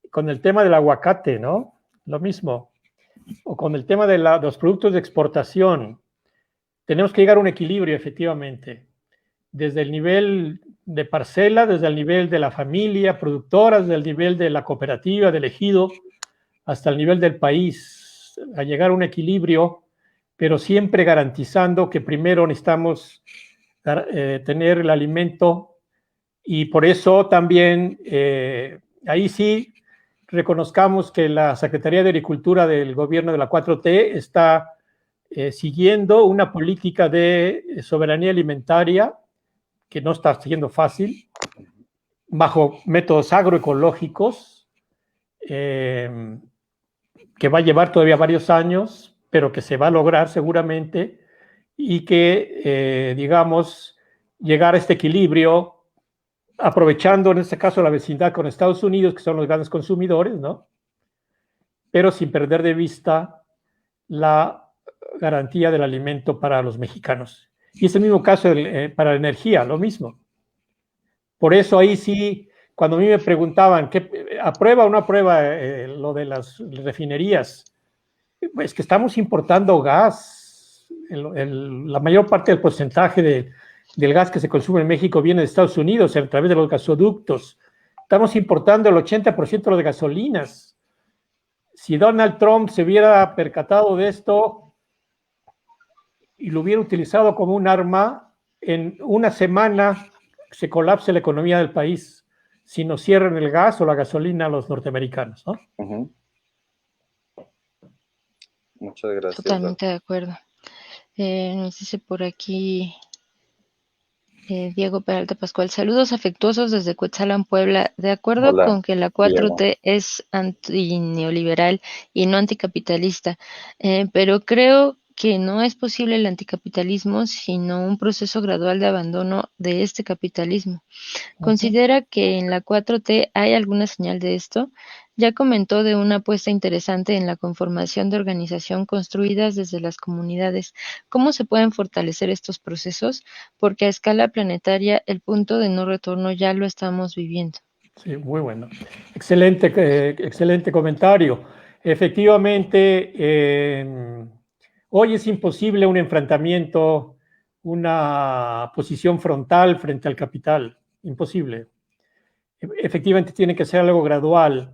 con el tema del aguacate, ¿no? Lo mismo. O con el tema de los productos de exportación. Tenemos que llegar a un equilibrio, efectivamente. Desde el nivel de parcela, desde el nivel de la familia productora, desde el nivel de la cooperativa, del ejido, hasta el nivel del país, a llegar a un equilibrio, pero siempre garantizando que primero necesitamos tener el alimento y por eso también ahí sí reconozcamos que la Secretaría de Agricultura del gobierno de la 4T está siguiendo una política de soberanía alimentaria que no está siendo fácil, bajo métodos agroecológicos, que va a llevar todavía varios años, pero que se va a lograr seguramente, y que, digamos, llegar a este equilibrio, aprovechando en este caso la vecindad con Estados Unidos, que son los grandes consumidores, ¿no? Pero sin perder de vista la garantía del alimento para los mexicanos. Y es el mismo caso para la energía, lo mismo. Por eso ahí sí, cuando a mí me preguntaban, ¿aprueba o no aprueba lo de las refinerías? Es que estamos importando gas. La mayor parte del porcentaje del gas que se consume en México viene de Estados Unidos a través de los gasoductos. Estamos importando el 80% de las gasolinas. Si Donald Trump se hubiera percatado de esto y lo hubiera utilizado como un arma, en una semana se colapsa la economía del país si nos cierran el gas o la gasolina a los norteamericanos, ¿no? Uh-huh. Muchas gracias. Totalmente de acuerdo. Nos dice por aquí Diego Peralta Pascual, saludos afectuosos desde Cuetzalan, Puebla. De acuerdo Hola, con que la 4T es antineoliberal y no anticapitalista, pero creo que no es posible el anticapitalismo, sino un proceso gradual de abandono de este capitalismo. ¿Considera que en la 4T hay alguna señal de esto? Ya comentó de una apuesta interesante en la conformación de organización construidas desde las comunidades. ¿Cómo se pueden fortalecer estos procesos? Porque a escala planetaria el punto de no retorno ya lo estamos viviendo. Sí, muy bueno. Excelente comentario. Efectivamente, hoy es imposible un enfrentamiento, una posición frontal frente al capital. Imposible. Efectivamente, tiene que ser algo gradual.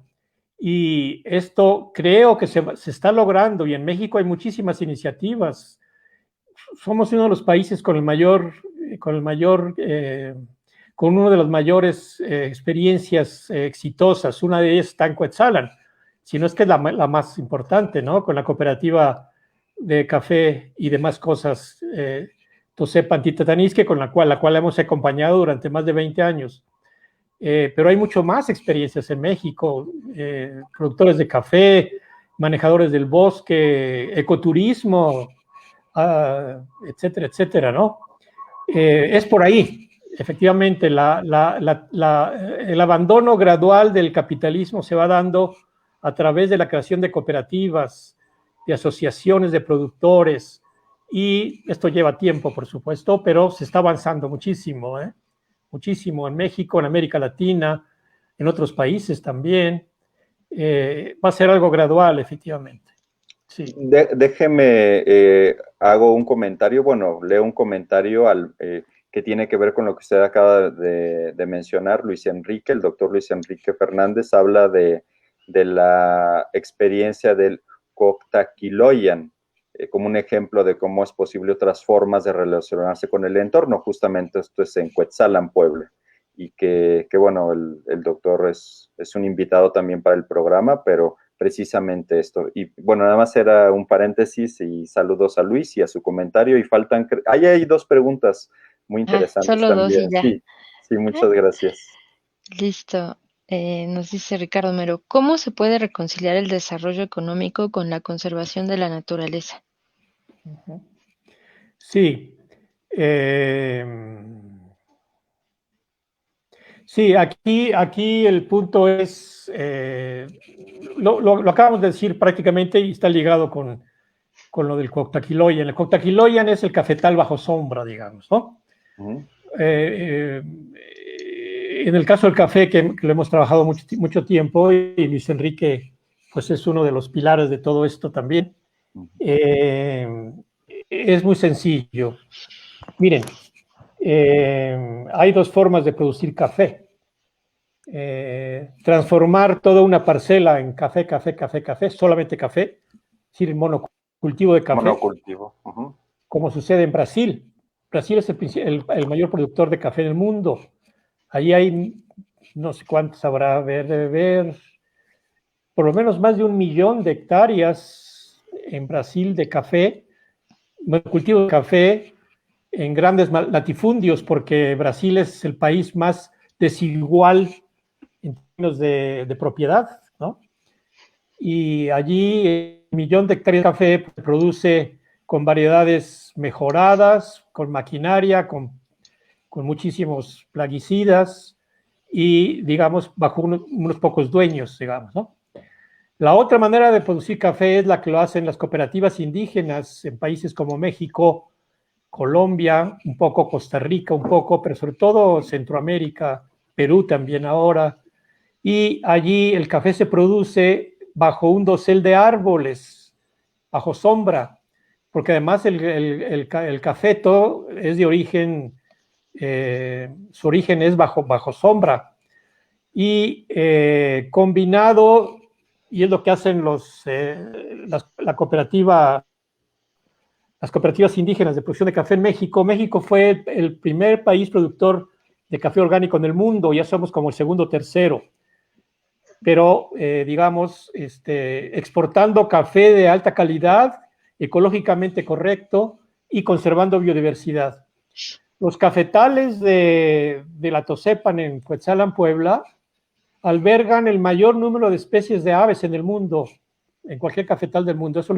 Y esto creo que se está logrando. Y en México hay muchísimas iniciativas. Somos uno de los países con con una de las mayores experiencias exitosas. Una de ellas está en Cuetzalan, si no es que es la más importante, ¿no? Con la cooperativa de café y demás cosas, Tosepan Titatanisque, con la cual hemos acompañado durante más de 20 años. Pero hay mucho más experiencias en México, productores de café, manejadores del bosque, ecoturismo, etcétera, etcétera, ¿no? Es por ahí. Efectivamente, el abandono gradual del capitalismo se va dando a través de la creación de cooperativas, de asociaciones de productores, y esto lleva tiempo, por supuesto, pero se está avanzando muchísimo, muchísimo en México, en América Latina, en otros países también. Va a ser algo gradual, efectivamente. Sí. Déjeme, hago un comentario, bueno, leo un comentario que tiene que ver con lo que usted acaba de mencionar. Luis Enrique, el doctor Luis Enrique Fernández, habla de la experiencia del Coctaquiloyan como un ejemplo de cómo es posible otras formas de relacionarse con el entorno. Justamente esto es en Cuetzalan, Puebla. Y que bueno, el doctor es un invitado también para el programa, pero precisamente esto. Y bueno, nada más era un paréntesis y saludos a Luis y a su comentario. Y faltan, ahí hay 2 preguntas muy interesantes Solo 2 y también. ya. Sí, muchas gracias. Listo. Nos dice Ricardo Mero, ¿cómo se puede reconciliar el desarrollo económico con la conservación de la naturaleza? Sí. Sí, aquí el punto es, lo acabamos de decir prácticamente y está ligado con lo del Coctaquiloyan. El Coctaquiloyan es el cafetal bajo sombra, digamos, ¿no? En el caso del café, que lo hemos trabajado mucho tiempo, y Luis Enrique, pues es uno de los pilares de todo esto también, es muy sencillo. Miren, hay 2 formas de producir café. Transformar toda una parcela en café, solamente café, es decir, monocultivo de café. Monocultivo. Como sucede en Brasil. Brasil es el mayor productor de café del mundo. Allí hay, no sé cuántos habrá, por lo menos más de 1 millón de hectáreas en Brasil de café, cultivo de café en grandes latifundios, porque Brasil es el país más desigual en términos de propiedad, ¿no? Y allí 1 millón de hectáreas de café produce con variedades mejoradas, con maquinaria, con muchísimos plaguicidas y, digamos, bajo unos pocos dueños, digamos, ¿no? La otra manera de producir café es la que lo hacen las cooperativas indígenas en países como México, Colombia, un poco Costa Rica, un poco, pero sobre todo Centroamérica, Perú también ahora. Y allí el café se produce bajo un dosel de árboles, bajo sombra, porque además el cafeto es de origen, su origen es bajo sombra. Y combinado, y es lo que hacen las cooperativas indígenas de producción de café en México. México fue el primer país productor de café orgánico en el mundo, ya somos como el segundo o tercero. Pero, digamos, exportando café de alta calidad, ecológicamente correcto y conservando biodiversidad. Los cafetales de la Tosepan en Cuetzalan, Puebla, albergan el mayor número de especies de aves en el mundo, en cualquier cafetal del mundo. Eso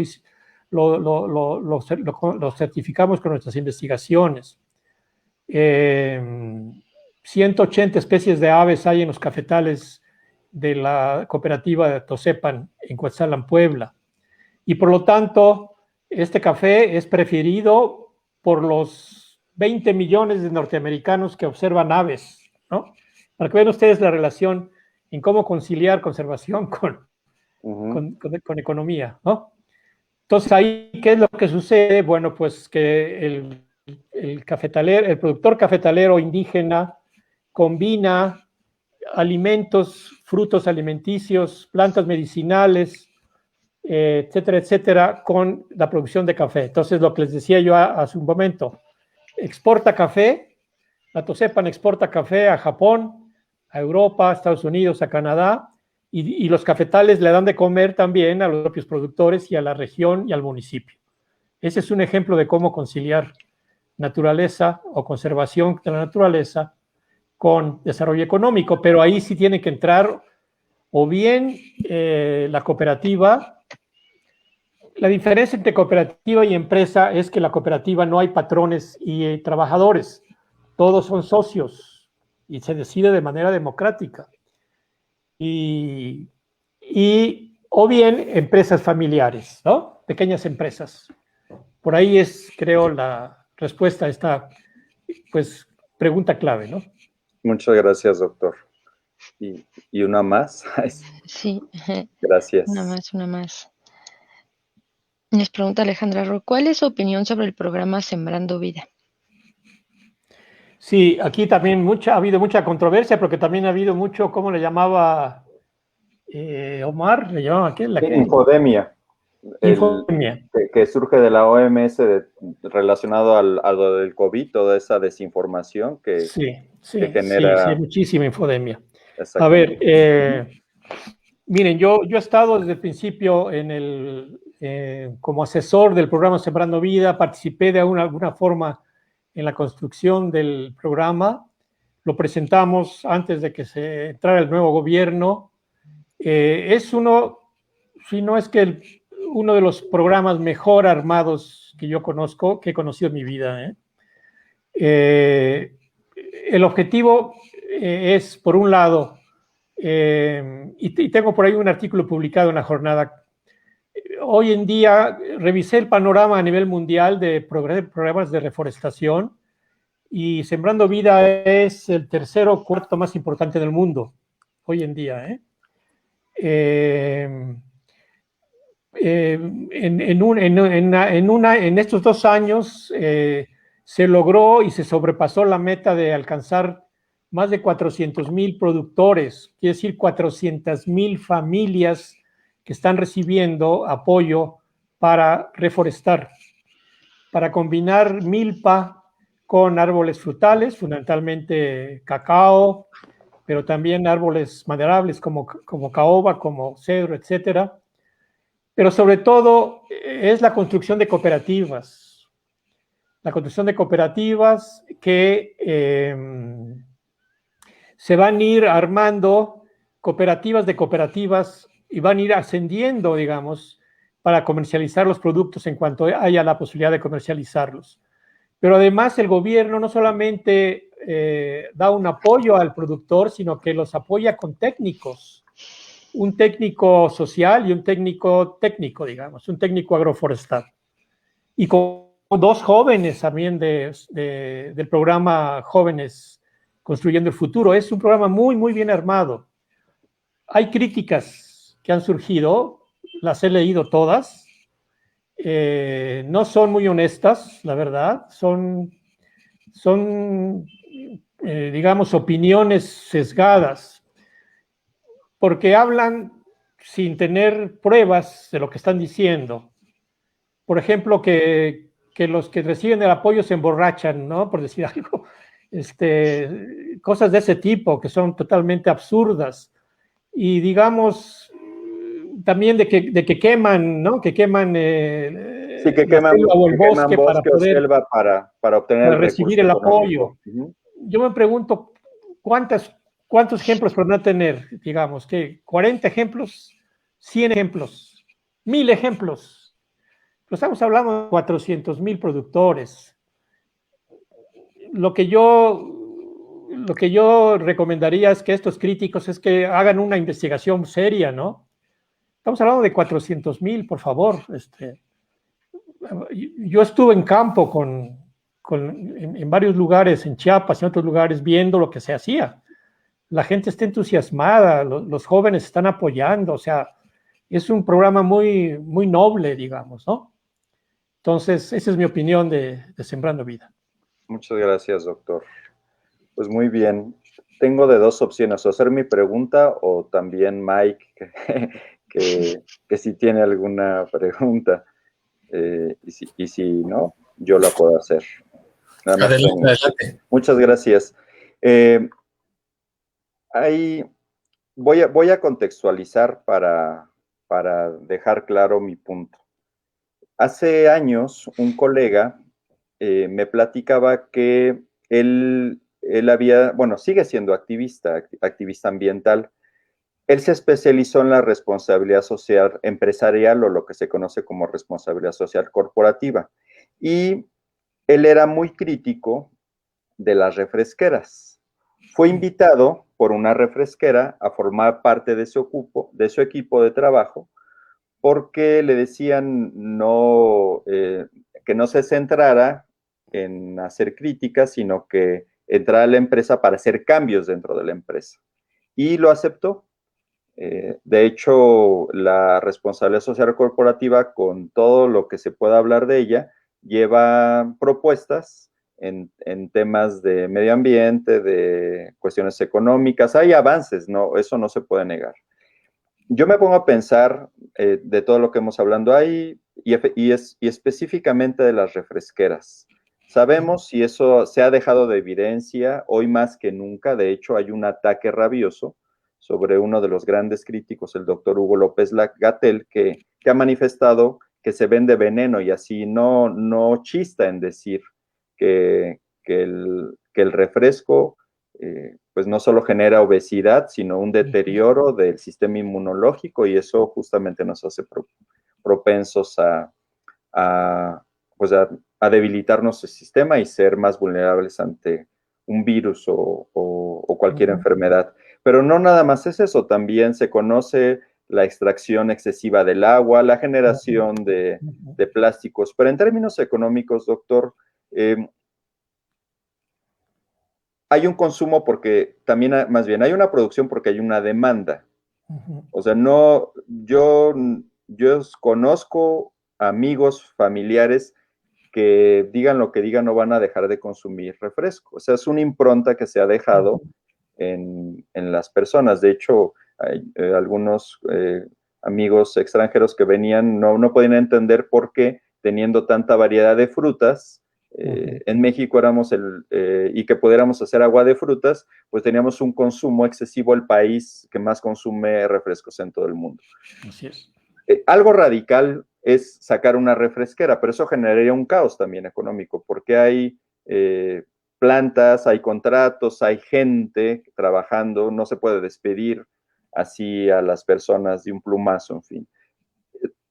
lo certificamos con nuestras investigaciones. 180 especies de aves hay en los cafetales de la cooperativa de Tosepan en Cuetzalan, Puebla. Y por lo tanto, este café es preferido por los 20 millones de norteamericanos que observan aves, ¿no? Para que vean ustedes la relación en cómo conciliar conservación Ujú. con economía, ¿no? Entonces, ahí, ¿qué es lo que sucede? Bueno, pues que el productor cafetalero indígena combina alimentos, frutos alimenticios, plantas medicinales, etcétera, etcétera, con la producción de café. Entonces, lo que les decía yo hace un momento, exporta café, la Tosepan exporta café a Japón, a Europa, a Estados Unidos, a Canadá, y los cafetales le dan de comer también a los propios productores y a la región y al municipio. Ese es un ejemplo de cómo conciliar naturaleza o conservación de la naturaleza con desarrollo económico, pero ahí sí tiene que entrar o bien la cooperativa. La diferencia entre cooperativa y empresa es que la cooperativa no hay patrones y trabajadores, todos son socios y se decide de manera democrática. O bien empresas familiares, ¿no? Pequeñas empresas. Por ahí es, creo, la respuesta a esta, pues, pregunta clave, ¿no? Muchas gracias, doctor. Y una más. Sí, una Gracias. más, una más. Nos pregunta Alejandra Ro, ¿cuál es su opinión sobre el programa Sembrando Vida? Sí, aquí también ha habido mucha controversia, porque también ha habido mucho, ¿cómo le llamaba Omar? ¿Le llamaba qué? Infodemia, Infodemia. que surge de la OMS relacionado a lo del COVID, toda esa desinformación que Sí, genera. muchísima infodemia. A ver, Exactamente. miren, yo he estado desde el principio como asesor del programa Sembrando Vida, participé de alguna forma en la construcción del programa, lo presentamos antes de que se entrara el nuevo gobierno. Es uno, si no es que uno de los programas mejor armados que yo conozco, que he conocido en mi vida. El objetivo es, por un lado, y tengo por ahí un artículo publicado en la jornada. Hoy en día revisé el panorama a nivel mundial de programas de reforestación y Sembrando Vida es el tercero o cuarto más importante del mundo hoy en día. En estos 2 años se logró y se sobrepasó la meta de alcanzar más de 400,000 productores, quiere decir 400,000 familias que están recibiendo apoyo para reforestar, para combinar milpa con árboles frutales, fundamentalmente cacao, pero también árboles maderables como caoba, como cedro, etcétera. Pero sobre todo es la construcción de cooperativas. La construcción de cooperativas que se van a ir armando cooperativas de cooperativas y van a ir ascendiendo, digamos, para comercializar los productos en cuanto haya la posibilidad de comercializarlos. Pero además el gobierno no solamente da un apoyo al productor, sino que los apoya con técnicos, un técnico social y un técnico, digamos, un técnico agroforestal. Y con 2 jóvenes también del programa Jóvenes Construyendo el Futuro. Es un programa muy, muy bien armado. Hay críticas que han surgido, las he leído todas. No son muy honestas, la verdad. Son digamos, opiniones sesgadas, porque hablan sin tener pruebas de lo que están diciendo. Por ejemplo, que los que reciben el apoyo se emborrachan, ¿no? Por decir algo. Cosas de ese tipo que son totalmente absurdas. Y digamos, también de que queman, ¿no? Que queman Sí, que la queman, selva o el que queman bosque bosque o selva para obtener el recibir recurso el económico. apoyo. Yo me pregunto, ¿cuántos ejemplos podrán tener? Digamos, que 40 ejemplos, 100 ejemplos, 1000 ejemplos. Pero estamos hablando de 400,000 productores. Lo que yo recomendaría es que estos críticos es que hagan una investigación seria, ¿no? Estamos hablando de 400,000, por favor. Yo estuve en campo en varios lugares, en Chiapas y en otros lugares, viendo lo que se hacía. la gente está entusiasmada, los jóvenes están apoyando, o sea, es un programa muy, muy noble, digamos, ¿no? Entonces, esa es mi opinión de Sembrando Vida. Muchas gracias, doctor. Pues muy bien. Tengo de dos opciones, o hacer mi pregunta o también Mike, que si tiene alguna pregunta. Y si no, yo la puedo hacer. Nada más Adelante, adelante. Muchas gracias. Voy a contextualizar para dejar claro mi punto. Hace años, un colega me platicaba que él había, bueno, sigue siendo activista ambiental. Él se especializó en la responsabilidad social empresarial o lo que se conoce como responsabilidad social corporativa. Y él era muy crítico de las refresqueras. Fue invitado por una refresquera a formar parte de su equipo de trabajo porque le decían que no se centrara en hacer críticas, sino que entrara a la empresa para hacer cambios dentro de la empresa. Y lo aceptó. De hecho, la responsabilidad social corporativa, con todo lo que se pueda hablar de ella, lleva propuestas en temas de medio ambiente, de cuestiones económicas. Hay avances, ¿no? Eso no se puede negar. Yo me pongo a pensar de todo lo que hemos hablado ahí y específicamente de las refresqueras. Sabemos si eso se ha dejado de evidencia hoy más que nunca. De hecho, hay un ataque rabioso sobre uno de los grandes críticos, el doctor Hugo López-Gatell, que ha manifestado que se vende veneno y así no chista en decir que el refresco pues no solo genera obesidad, sino un deterioro del sistema inmunológico y eso justamente nos hace propensos a debilitar nuestro sistema y ser más vulnerables ante un virus o cualquier enfermedad. Pero no nada más es eso, también se conoce la extracción excesiva del agua, la generación de plásticos. Pero en términos económicos, doctor, hay un consumo porque también, más bien, hay una producción porque hay una demanda. O sea, yo conozco amigos, familiares que digan lo que digan, no van a dejar de consumir refresco. O sea, es una impronta que se ha dejado en las personas. De hecho, hay algunos amigos extranjeros que venían, no podían entender por qué, teniendo tanta variedad de frutas, en México y que pudiéramos hacer agua de frutas, pues teníamos un consumo excesivo, el país que más consume refrescos en todo el mundo. Así es. Algo radical es sacar una refresquera, pero eso generaría un caos también económico, porque hay plantas, hay contratos, hay gente trabajando, no se puede despedir así a las personas de un plumazo, en fin.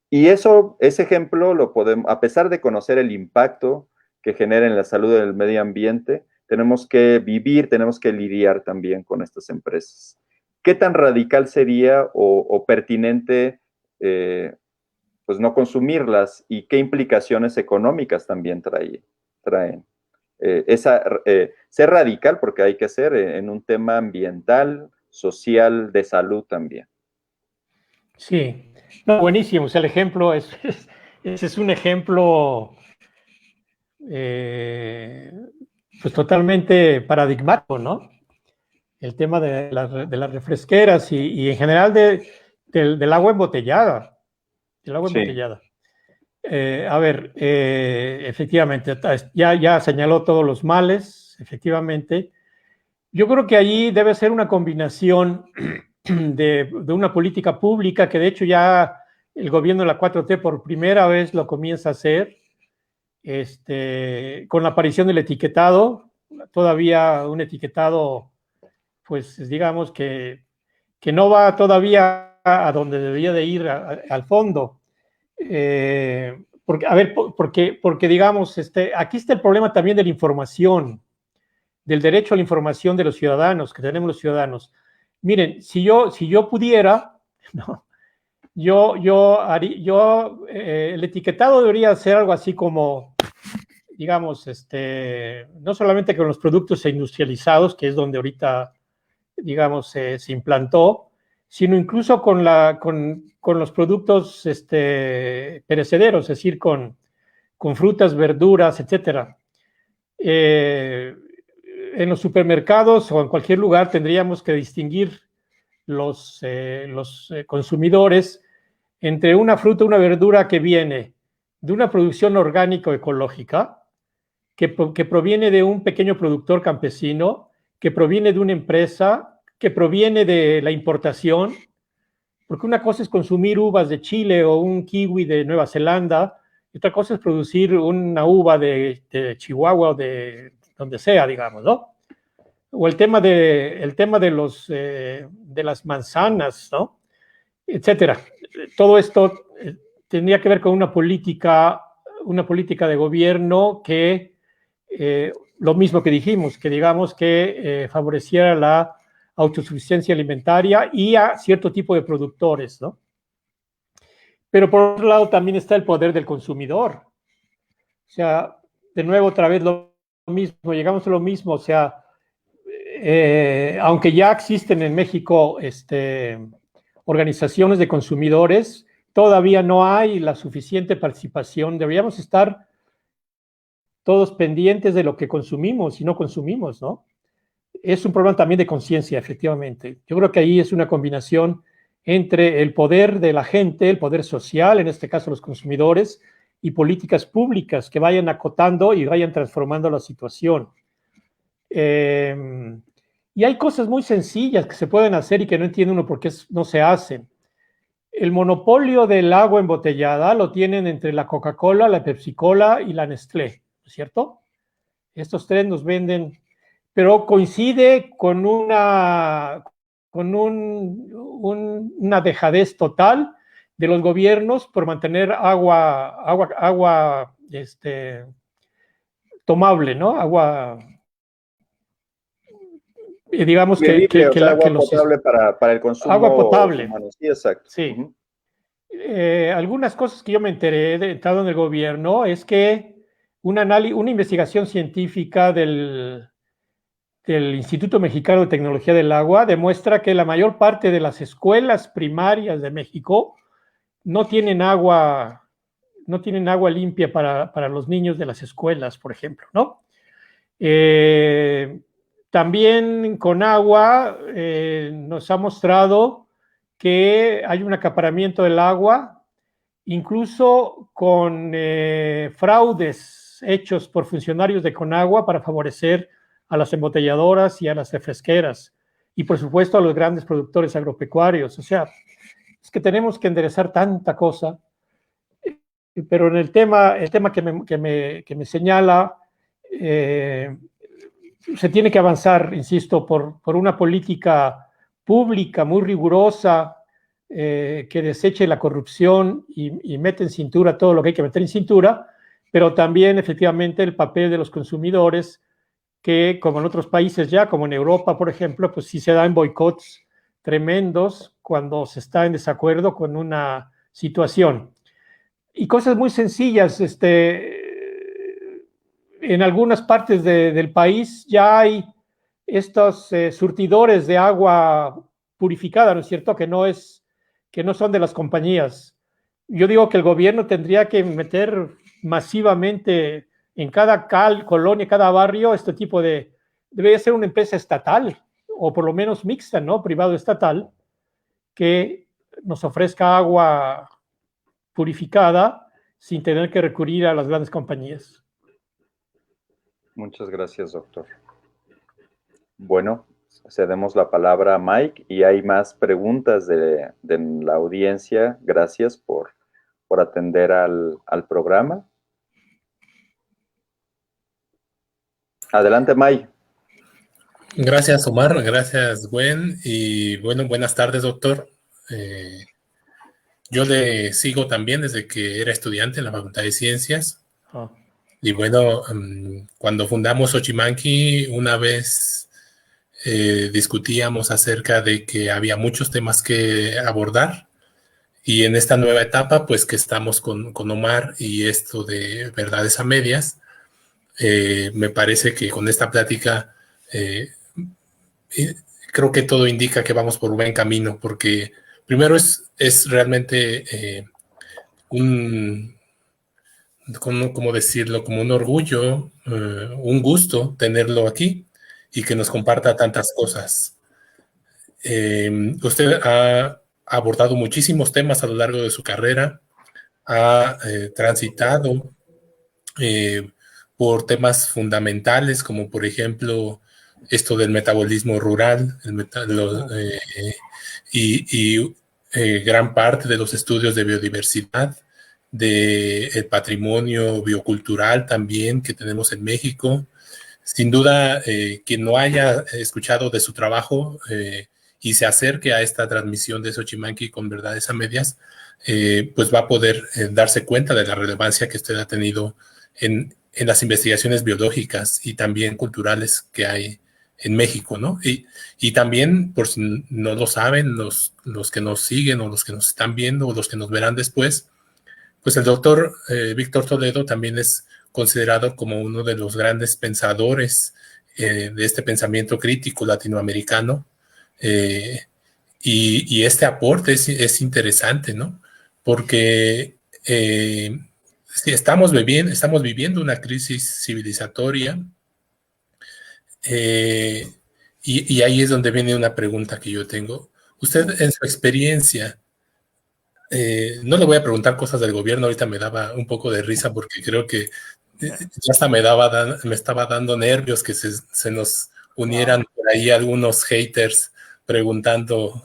Y ese ejemplo lo podemos, a pesar de conocer el impacto que genera en la salud del medio ambiente, tenemos que vivir, tenemos que lidiar también con estas empresas. ¿Qué tan radical sería o pertinente pues no consumirlas y qué implicaciones económicas también traen? Ser radical porque hay que ser en un tema ambiental, social, de salud también. Sí, no, buenísimo. O sea, el ejemplo ese es un ejemplo pues totalmente paradigmático, ¿no? El tema de las refresqueras y en general del agua embotellada. El agua embotellada. A ver, efectivamente, ya señaló todos los males, efectivamente. Yo creo que allí debe ser una combinación de una política pública que de hecho ya el gobierno de la 4T por primera vez lo comienza a hacer, con la aparición del etiquetado, todavía un etiquetado, pues digamos que no va todavía a donde debería de ir al fondo. Porque digamos, aquí está el problema también de la información, del derecho a la información de los ciudadanos, que tenemos los ciudadanos. Miren, si yo pudiera, ¿no? El etiquetado debería ser algo así como, digamos, no solamente con los productos industrializados, que es donde ahorita digamos, se implantó, sino incluso con los productos perecederos, es decir, con frutas, verduras, etcétera. En los supermercados o en cualquier lugar tendríamos que distinguir los consumidores entre una fruta o una verdura que viene de una producción orgánica o ecológica, que proviene de un pequeño productor campesino, que proviene de una empresa, que proviene de la importación, porque una cosa es consumir uvas de Chile o un kiwi de Nueva Zelanda, y otra cosa es producir una uva de Chihuahua o de donde sea, digamos, ¿no? O el tema de las manzanas, ¿no? Etcétera. Todo esto tendría que ver con una política de gobierno que, lo mismo que dijimos, que digamos que favoreciera la autosuficiencia alimentaria y a cierto tipo de productores, ¿no? Pero por otro lado también está el poder del consumidor. O sea, de nuevo otra vez lo mismo, llegamos a lo mismo, o sea, aunque ya existen en México organizaciones de consumidores, todavía no hay la suficiente participación. Deberíamos estar todos pendientes de lo que consumimos y no consumimos, ¿no? Es un problema también de conciencia, efectivamente. Yo creo que ahí es una combinación entre el poder de la gente, el poder social, en este caso los consumidores, y políticas públicas que vayan acotando y vayan transformando la situación. Y hay cosas muy sencillas que se pueden hacer y que no entiende uno por qué no se hacen. El monopolio del agua embotellada lo tienen entre la Coca-Cola, la Pepsi-Cola y la Nestlé, ¿no es cierto? Estos tres nos venden, pero coincide con una dejadez total de los gobiernos por mantener agua tomable, ¿no? Agua, digamos que agua potable para el consumo agua potable humano. Sí, exacto. Sí. Algunas cosas que yo me enteré de estado en el gobierno es que una investigación científica del Instituto Mexicano de Tecnología del Agua demuestra que la mayor parte de las escuelas primarias de México no tienen agua limpia para los niños de las escuelas, por ejemplo, ¿no? También con agua nos ha mostrado que hay un acaparamiento del agua, incluso con fraudes hechos por funcionarios de Conagua para favorecer a las embotelladoras y a las refresqueras, y por supuesto a los grandes productores agropecuarios. O sea, es que tenemos que enderezar tanta cosa, pero en el tema que me señala, se tiene que avanzar, insisto, por una política pública muy rigurosa, que deseche la corrupción y mete en cintura todo lo que hay que meter en cintura, pero también efectivamente el papel de los consumidores, que como en otros países ya, como en Europa, por ejemplo, pues sí se dan boicots tremendos cuando se está en desacuerdo con una situación. Y cosas muy sencillas, en algunas partes del país ya hay estos surtidores de agua purificada, ¿no es cierto? Que no son de las compañías. Yo digo que el gobierno tendría que meter masivamente en cada colonia, cada barrio, debería ser una empresa estatal, o por lo menos mixta, ¿no? Privado-estatal, que nos ofrezca agua purificada sin tener que recurrir a las grandes compañías. Muchas gracias, doctor. Bueno, cedemos la palabra a Mike y hay más preguntas de la audiencia. Gracias por atender al programa. Adelante, Mike. Gracias, Omar. Gracias, Gwen. Y bueno, buenas tardes, doctor. Yo le sigo también desde que era estudiante en la Facultad de Ciencias. Y bueno, cuando fundamos Xochimanqui, una vez discutíamos acerca de que había muchos temas que abordar. Y en esta nueva etapa, pues que estamos con Omar y esto de verdades a medias, me parece que con esta plática creo que todo indica que vamos por buen camino, porque primero es realmente ¿cómo decirlo? Como un orgullo, un gusto tenerlo aquí y que nos comparta tantas cosas. Usted ha abordado muchísimos temas a lo largo de su carrera, ha transitado por temas fundamentales, como por ejemplo esto del metabolismo rural, y gran parte de los estudios de biodiversidad, del patrimonio biocultural también que tenemos en México. Sin duda, quien no haya escuchado de su trabajo y se acerque a esta transmisión de Xochimanqui con Verdades a Medias, pues va a poder darse cuenta de la relevancia que usted ha tenido en las investigaciones biológicas y también culturales que hay en México, ¿no? Y también, por si no lo saben, los que nos siguen o los que nos están viendo o los que nos verán después, pues el doctor Víctor Toledo también es considerado como uno de los grandes pensadores de este pensamiento crítico latinoamericano. Y este aporte es interesante, ¿no? Porque si estamos viviendo una crisis civilizatoria, y ahí es donde viene una pregunta que yo tengo. Usted, en su experiencia, no le voy a preguntar cosas del gobierno, ahorita me daba un poco de risa porque creo que ya hasta me estaba dando nervios que se nos unieran por ahí algunos haters preguntando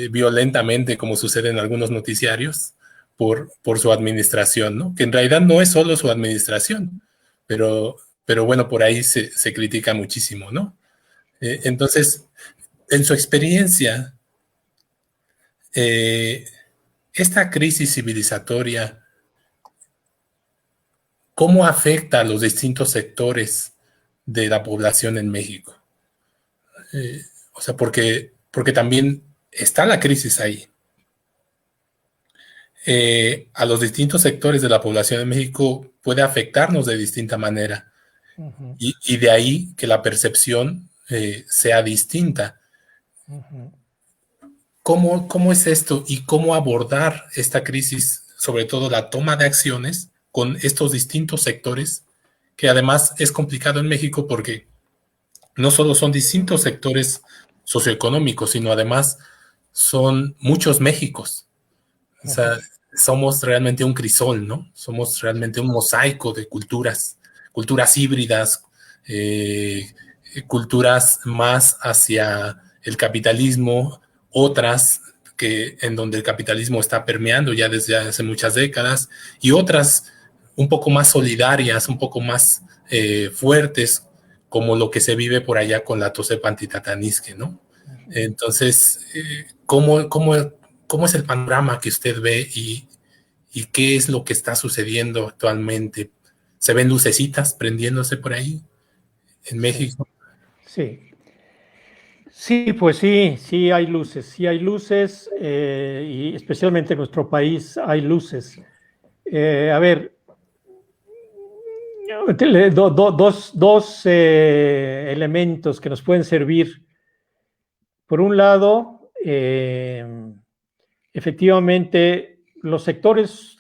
violentamente, como sucede en algunos noticiarios, por su administración, ¿no? Que en realidad no es solo su administración, pero bueno, por ahí se critica muchísimo, ¿no? Entonces, en su experiencia, esta crisis civilizatoria, ¿cómo afecta a los distintos sectores de la población en México? O sea, porque también está la crisis ahí. A los distintos sectores de la población en México puede afectarnos de distinta manera. Uh-huh. Y de ahí que la percepción sea distinta. Uh-huh. ¿Cómo es esto y cómo abordar esta crisis, sobre todo la toma de acciones con estos distintos sectores, que además es complicado en México porque no solo son distintos sectores socioeconómicos, sino además son muchos Méxicos? O sea, somos realmente un crisol, ¿no? Somos realmente un mosaico de culturas híbridas, culturas más hacia el capitalismo, otras en donde el capitalismo está permeando ya desde hace muchas décadas, y otras un poco más solidarias, un poco más fuertes, como lo que se vive por allá con la Tocepa Antitatanisque, ¿no? Entonces, ¿cómo es el panorama que usted ve y qué es lo que está sucediendo actualmente? ¿Se ven lucecitas prendiéndose por ahí en México? Sí, pues sí hay luces, y especialmente en nuestro país hay luces. A ver, dos elementos que nos pueden servir. Por un lado, efectivamente, los sectores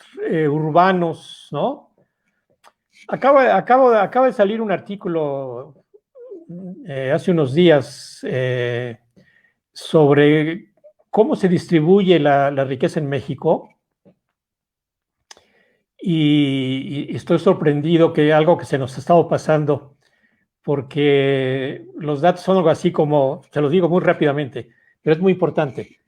urbanos, ¿no? Acaba de salir un artículo hace unos días sobre cómo se distribuye la riqueza en México, y estoy sorprendido que algo que se nos ha estado pasando, porque los datos son algo así como, se los digo muy rápidamente, pero es muy importante.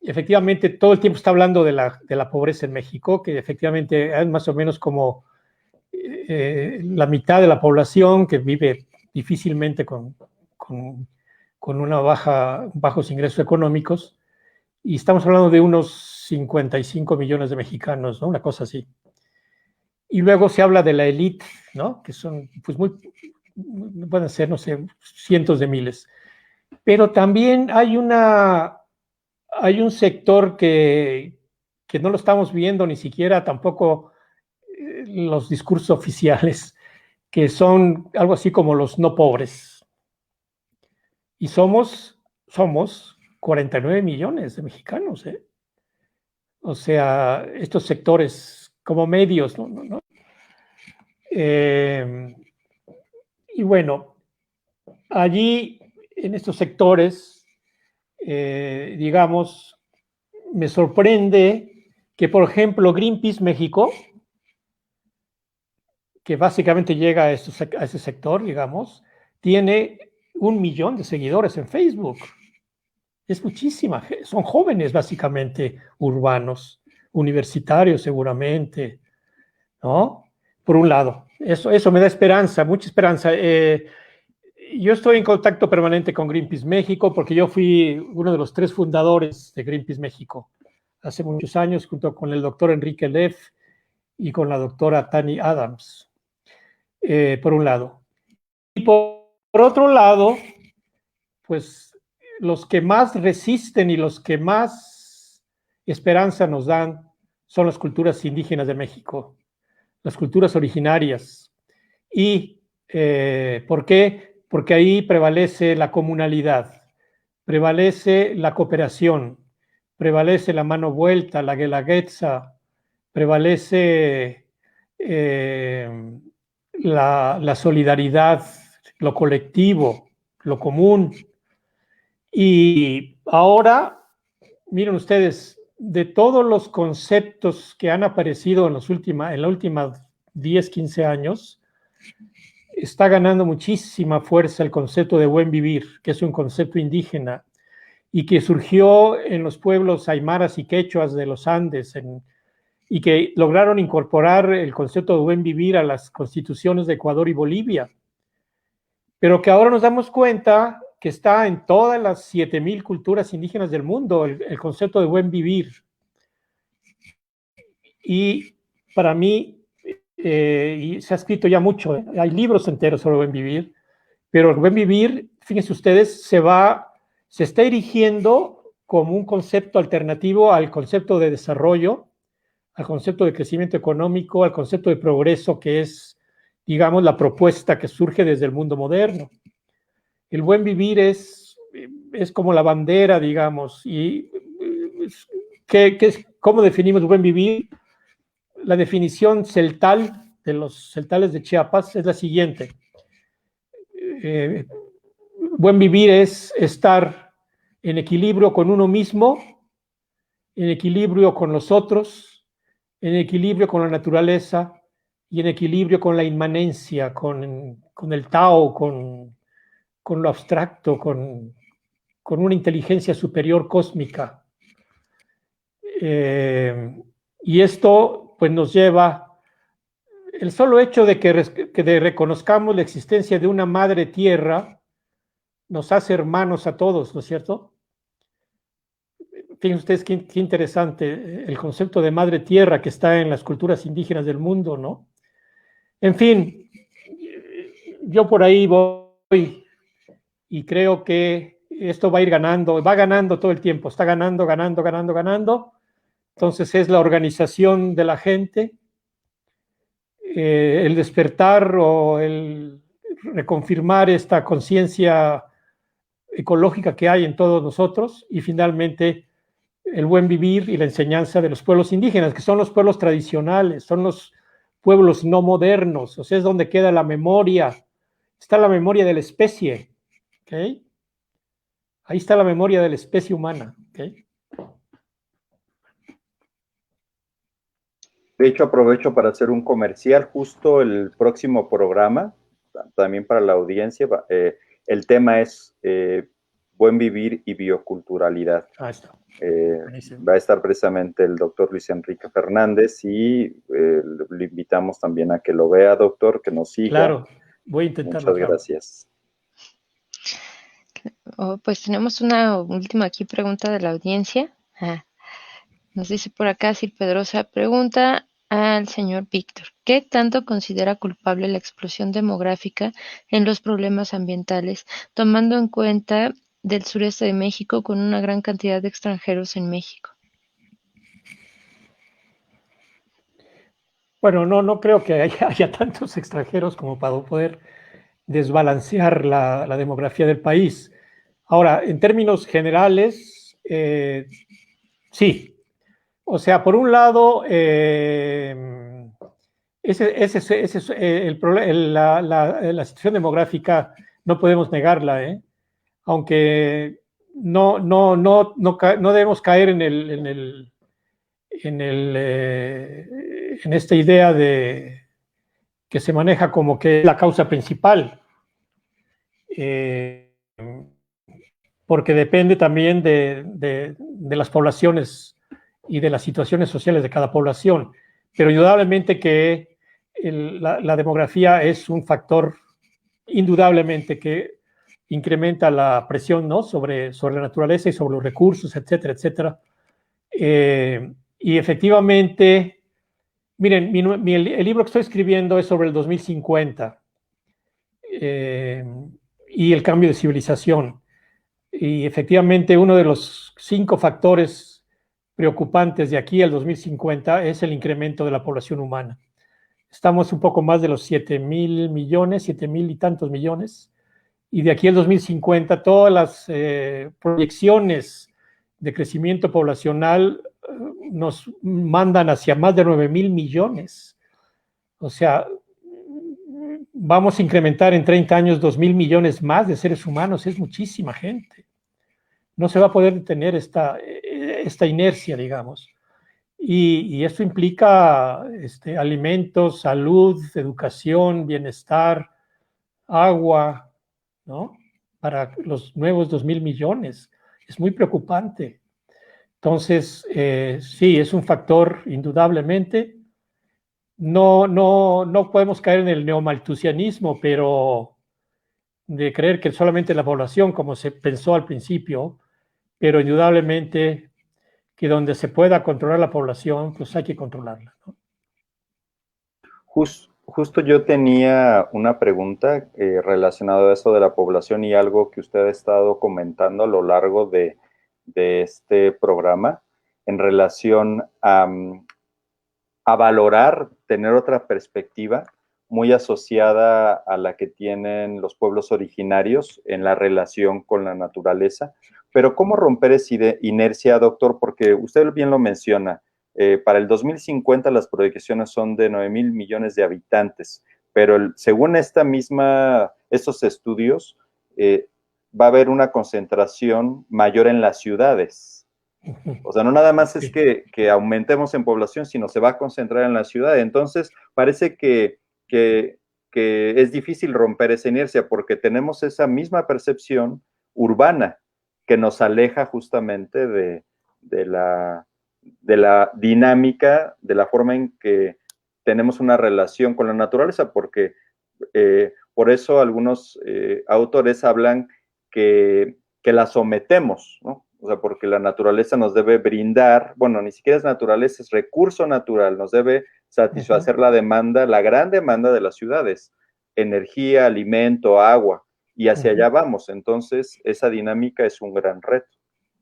Efectivamente, todo el tiempo está hablando de la pobreza en México, que efectivamente es más o menos como la mitad de la población que vive difícilmente con bajos ingresos económicos, y estamos hablando de unos 55 millones de mexicanos, ¿no? Una cosa así. Y luego se habla de la élite, ¿no? Que son, pues, pueden ser, no sé, cientos de miles. Pero también hay un sector que no lo estamos viendo ni siquiera tampoco los discursos oficiales, que son algo así como los no pobres. Y somos 49 millones de mexicanos, ¿eh? O sea, estos sectores como medios, ¿no? Y bueno, allí en estos sectores, digamos, me sorprende que, por ejemplo, Greenpeace México, que básicamente llega a ese sector, digamos, tiene 1 millón de seguidores en Facebook. Es muchísima, son jóvenes básicamente urbanos, universitarios seguramente, ¿no? Por un lado, eso me da esperanza, mucha esperanza. Yo estoy en contacto permanente con Greenpeace México porque yo fui uno de los 3 fundadores de Greenpeace México hace muchos años, junto con el doctor Enrique Leff y con la doctora Tani Adams, por un lado. Y por otro lado, pues los que más resisten y los que más esperanza nos dan son las culturas indígenas de México, las culturas originarias. ¿Y por qué? Porque ahí prevalece la comunalidad, prevalece la cooperación, prevalece la mano vuelta, la guelaguetza, prevalece la solidaridad, lo colectivo, lo común. Y ahora, miren ustedes, de todos los conceptos que han aparecido en los últimos 10, 15 años, está ganando muchísima fuerza el concepto de buen vivir, que es un concepto indígena y que surgió en los pueblos aymaras y quechuas de los Andes y que lograron incorporar el concepto de buen vivir a las constituciones de Ecuador y Bolivia, pero que ahora nos damos cuenta que está en todas las 7,000 culturas indígenas del mundo, el concepto de buen vivir. Y para mí, y se ha escrito ya mucho, hay libros enteros sobre buen vivir, pero el buen vivir, fíjense ustedes, se está erigiendo como un concepto alternativo al concepto de desarrollo, al concepto de crecimiento económico, al concepto de progreso, que es, digamos, la propuesta que surge desde el mundo moderno. El buen vivir es como la bandera, digamos. ¿Y cómo definimos buen vivir? La definición celtal de los celtales de Chiapas es la siguiente. Buen vivir es estar en equilibrio con uno mismo, en equilibrio con los otros, en equilibrio con la naturaleza y en equilibrio con la inmanencia, con el Tao, con lo abstracto, con una inteligencia superior cósmica. Y esto pues nos lleva, el solo hecho de que reconozcamos la existencia de una madre tierra nos hace hermanos a todos, ¿no es cierto? Fíjense ustedes qué interesante el concepto de madre tierra que está en las culturas indígenas del mundo, ¿no? En fin, yo por ahí voy y creo que esto va a ir ganando, va ganando todo el tiempo, está ganando. Entonces es la organización de la gente, el despertar o el reconfirmar esta conciencia ecológica que hay en todos nosotros y finalmente el buen vivir y la enseñanza de los pueblos indígenas, que son los pueblos tradicionales, son los pueblos no modernos, o sea, es donde queda la memoria, está la memoria de la especie, ¿ok? Ahí está la memoria de la especie humana, ¿ok? De hecho, aprovecho para hacer un comercial. Justo el próximo programa, también para la audiencia, el tema es buen vivir y bioculturalidad. Está. Va a estar precisamente el doctor Luis Enrique Fernández y le invitamos también a que lo vea, doctor, que nos siga. Claro, voy a intentarlo. Muchas gracias. Pues tenemos una última aquí pregunta de la audiencia. Nos dice por acá Sir Pedrosa, pregunta al señor Víctor, ¿qué tanto considera culpable la explosión demográfica en los problemas ambientales, tomando en cuenta del sureste de México con una gran cantidad de extranjeros en México? Bueno, no creo que haya tantos extranjeros como para poder desbalancear la demografía del país. Ahora, en términos generales, sí. O sea, por un lado, la situación demográfica no podemos negarla, aunque no debemos caer en esta idea de que se maneja como que es la causa principal, porque depende también de las poblaciones y de las situaciones sociales de cada población. Pero indudablemente que la demografía es un factor indudablemente que incrementa la presión, ¿no?, sobre la naturaleza y sobre los recursos, etcétera, etcétera. Y efectivamente, miren, el libro que estoy escribiendo es sobre el 2050 y el cambio de civilización. Y efectivamente uno de los 5 factores preocupantes de aquí al 2050 es el incremento de la población humana. Estamos un poco más de los 7,000 millones, 7,000 y tantos millones, y de aquí al 2050 todas las proyecciones de crecimiento poblacional nos mandan hacia más de 9,000 millones. O sea, vamos a incrementar en 30 años 2,000 millones más de seres humanos, es muchísima gente. No se va a poder detener esta inercia, digamos. Y esto implica alimentos, salud, educación, bienestar, agua, ¿no?, para los nuevos 2,000 millones. Es muy preocupante. Entonces, sí, es un factor indudablemente. No podemos caer en el neomalthusianismo, pero de creer que solamente la población, como se pensó al principio, pero indudablemente que donde se pueda controlar la población, pues hay que controlarla, ¿no? Justo yo tenía una pregunta relacionada a eso de la población y algo que usted ha estado comentando a lo largo de este programa en relación a valorar, tener otra perspectiva muy asociada a la que tienen los pueblos originarios en la relación con la naturaleza. Pero ¿cómo romper esa inercia, doctor? Porque usted bien lo menciona, para el 2050 las proyecciones son de 9,000 millones de habitantes, pero según estos estudios, va a haber una concentración mayor en las ciudades. O sea, no nada más es que aumentemos en población, sino se va a concentrar en la ciudad. Entonces, parece que es difícil romper esa inercia porque tenemos esa misma percepción urbana que nos aleja justamente de la dinámica, de la forma en que tenemos una relación con la naturaleza, porque por eso algunos autores hablan que la sometemos, ¿no? O sea, porque la naturaleza nos debe brindar, bueno, ni siquiera es naturaleza, es recurso natural, nos debe satisfacer la demanda, la gran demanda de las ciudades, energía, alimento, agua, y hacia allá vamos. Entonces, esa dinámica es un gran reto.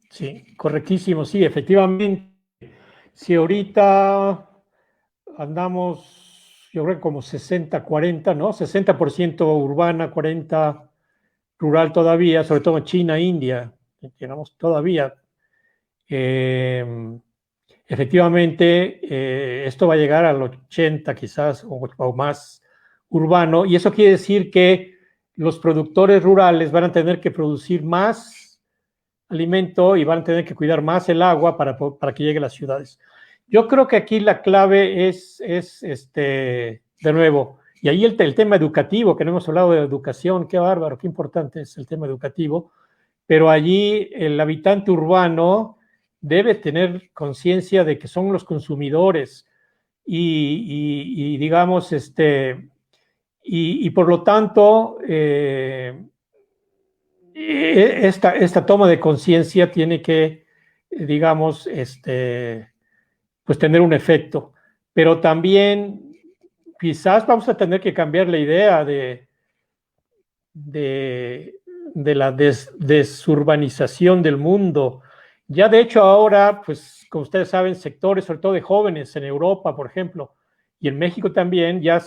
Sí, correctísimo, sí, efectivamente. Si ahorita andamos, yo creo que como 60-40, ¿no? 60% urbana, 40% rural todavía, sobre todo en China, India, digamos, todavía. Efectivamente, esto va a llegar al 80 quizás o más urbano, y eso quiere decir que los productores rurales van a tener que producir más alimento y van a tener que cuidar más el agua para que llegue a las ciudades. Yo creo que aquí la clave es de nuevo, y ahí el tema educativo, que no hemos hablado de educación, qué bárbaro, qué importante es el tema educativo, pero allí el habitante urbano debe tener conciencia de que son los consumidores y digamos, y por lo tanto, esta toma de conciencia tiene que, digamos, pues tener un efecto. Pero también quizás vamos a tener que cambiar la idea de la desurbanización del mundo. Ya de hecho ahora, pues como ustedes saben, sectores, sobre todo de jóvenes en Europa, por ejemplo, y en México también, ya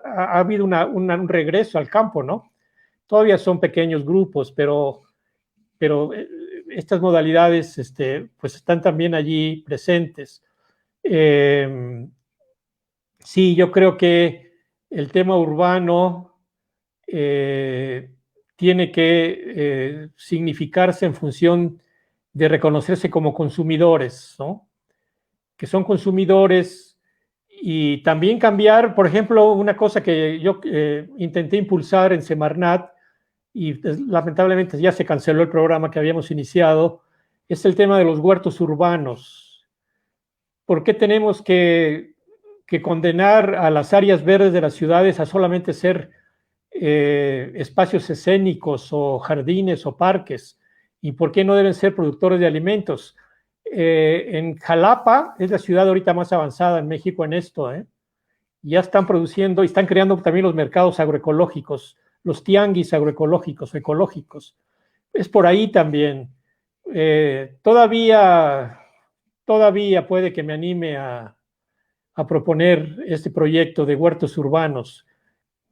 ha habido un regreso al campo, ¿no? Todavía son pequeños grupos, pero pero estas modalidades pues están también allí presentes. Sí, yo creo que el tema urbano tiene que significarse en función de reconocerse como consumidores, ¿no? Que son consumidores y también cambiar, por ejemplo, una cosa que yo intenté impulsar en Semarnat y lamentablemente ya se canceló el programa que habíamos iniciado, es el tema de los huertos urbanos. ¿Por qué tenemos que condenar a las áreas verdes de las ciudades a solamente ser espacios escénicos o jardines o parques? ¿Y por qué no deben ser productores de alimentos? En Jalapa es la ciudad ahorita más avanzada en México en esto. Ya están produciendo y están creando también los mercados agroecológicos, los tianguis agroecológicos, ecológicos. Es por ahí también. Todavía puede que me anime a proponer este proyecto de huertos urbanos,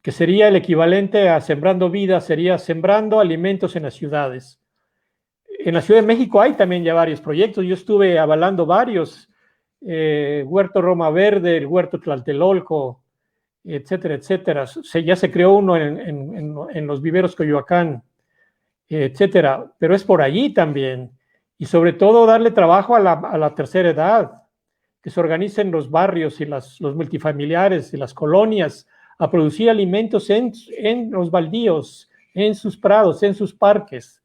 que sería el equivalente a Sembrando Vida, sería sembrando alimentos en las ciudades. En la Ciudad de México hay también ya varios proyectos, yo estuve avalando varios, Huerto Roma Verde, el Huerto Tlatelolco, etcétera, etcétera. Ya se creó uno en los viveros Coyoacán, etcétera, pero es por allí también. Y sobre todo darle trabajo a la tercera edad, que se organicen los barrios y los multifamiliares y las colonias a producir alimentos en los baldíos, en sus prados, en sus parques,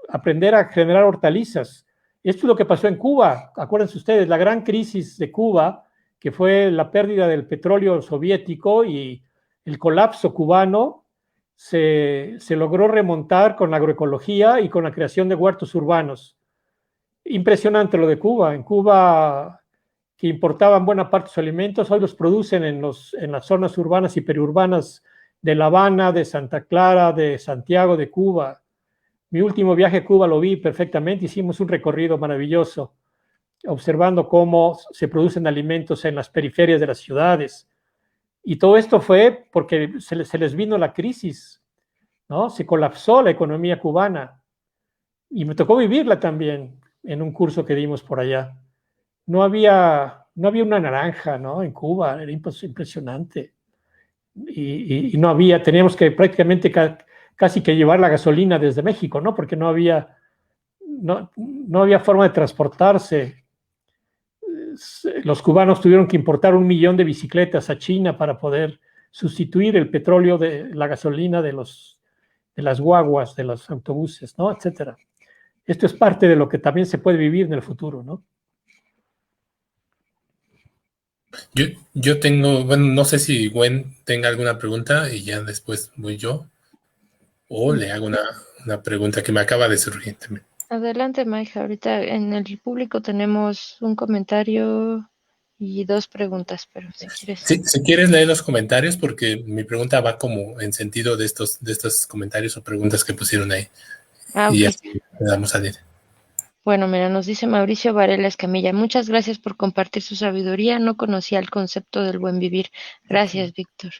aprender a generar hortalizas. Esto es lo que pasó en Cuba. Acuérdense ustedes, la gran crisis de Cuba, que fue la pérdida del petróleo soviético y el colapso cubano, se logró remontar con la agroecología y con la creación de huertos urbanos. Impresionante lo de Cuba. En Cuba, que importaban buena parte de sus alimentos, hoy los producen en las zonas urbanas y periurbanas de La Habana, de Santa Clara, de Santiago, de Cuba. Mi último viaje a Cuba lo vi perfectamente, hicimos un recorrido maravilloso, observando cómo se producen alimentos en las periferias de las ciudades. Y todo esto fue porque se les vino la crisis, ¿no? Se colapsó la economía cubana. Y me tocó vivirla también en un curso que dimos por allá. No había una naranja, ¿no? En Cuba, era impresionante. Y no había, teníamos que prácticamente casi que llevar la gasolina desde México, ¿no? Porque no había forma de transportarse. Los cubanos tuvieron que importar 1 millón de bicicletas a China para poder sustituir el petróleo de la gasolina de las guaguas, de los autobuses, ¿no? Etcétera. Esto es parte de lo que también se puede vivir en el futuro, ¿no? Yo tengo, bueno, no sé si Gwen tenga alguna pregunta y ya después voy yo. O le hago una pregunta que me acaba de surgir también. Adelante, Mike. Ahorita en el público tenemos un comentario y 2 preguntas, pero si quieres. Sí, si quieres leer los comentarios, porque mi pregunta va como en sentido de estos comentarios o preguntas que pusieron ahí. Y así le damos a leer. Bueno, mira, nos dice Mauricio Varela Escamilla. Muchas gracias por compartir su sabiduría. No conocía el concepto del buen vivir. Gracias, Víctor.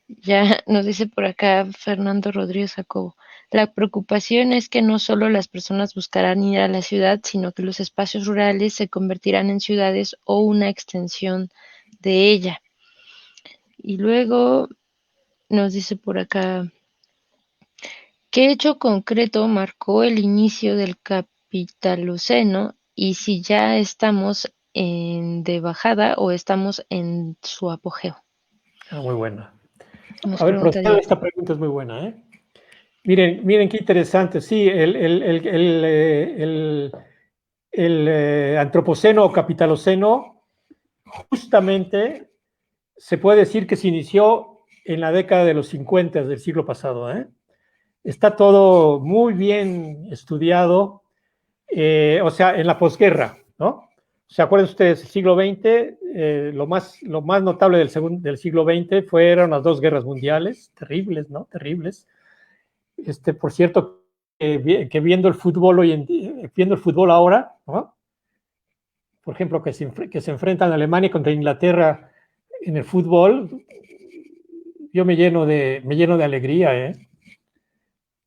Ya nos dice por acá Fernando Rodríguez Jacobo. La preocupación es que no solo las personas buscarán ir a la ciudad, sino que los espacios rurales se convertirán en ciudades o una extensión de ella. Y luego nos dice por acá, ¿qué hecho concreto marcó el inicio del Capitaloceno y si ya estamos de bajada o estamos en su apogeo? Muy buena. A ver, esta pregunta es muy buena, ¿eh? Miren qué interesante. Sí, el antropoceno o capitaloceno justamente se puede decir que se inició en la década de los 50 del siglo pasado, ¿eh? Está todo muy bien estudiado, o sea, en la posguerra, ¿no? ¿Se acuerdan ustedes? El siglo XX, lo más notable del siglo XX fueron las 2 guerras mundiales, terribles, ¿no? Terribles. Por cierto, que viendo el fútbol viendo el fútbol ahora, ¿no? Por ejemplo, que se enfrentan Alemania contra Inglaterra en el fútbol, yo me lleno de alegría, ¿eh?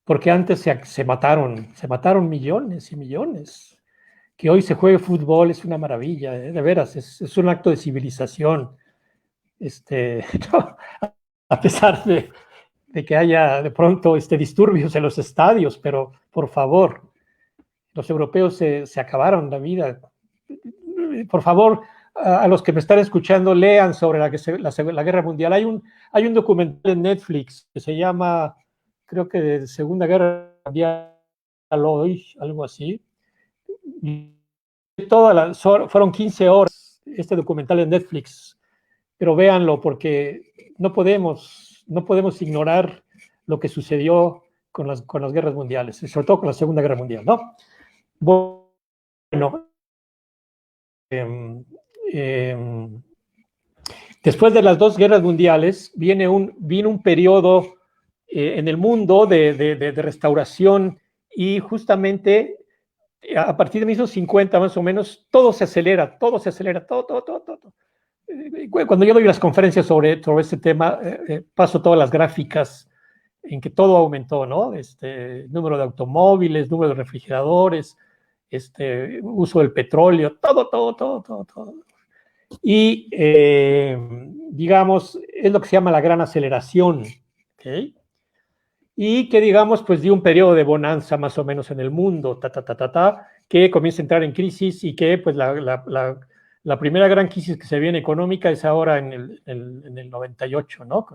porque antes se mataron millones y millones. Que hoy se juegue fútbol es una maravilla, de veras, es un acto de civilización. No, a pesar de que haya de pronto disturbios en los estadios, pero por favor, los europeos se acabaron la vida. Por favor, a los que me están escuchando, lean sobre la Guerra Mundial. Hay un documental en Netflix que se llama, creo que de Segunda Guerra Mundial hoy, algo así. Fueron 15 horas este documental en Netflix, pero véanlo porque no podemos ignorar lo que sucedió con las guerras mundiales, sobre todo con la Segunda Guerra Mundial, ¿no? Bueno, después de las dos guerras mundiales vino un periodo en el mundo de restauración, y justamente a partir de 1950 más o menos todo se acelera, todo. Cuando yo doy las conferencias sobre este tema, paso todas las gráficas en que todo aumentó, ¿no? Número de automóviles, número de refrigeradores, uso del petróleo, todo. Y, digamos, es lo que se llama la gran aceleración, ¿ok? Y que, digamos, pues dio un periodo de bonanza más o menos en el mundo, que comienza a entrar en crisis, y que, pues, la primera gran crisis que se viene económica es ahora en el 98, ¿no?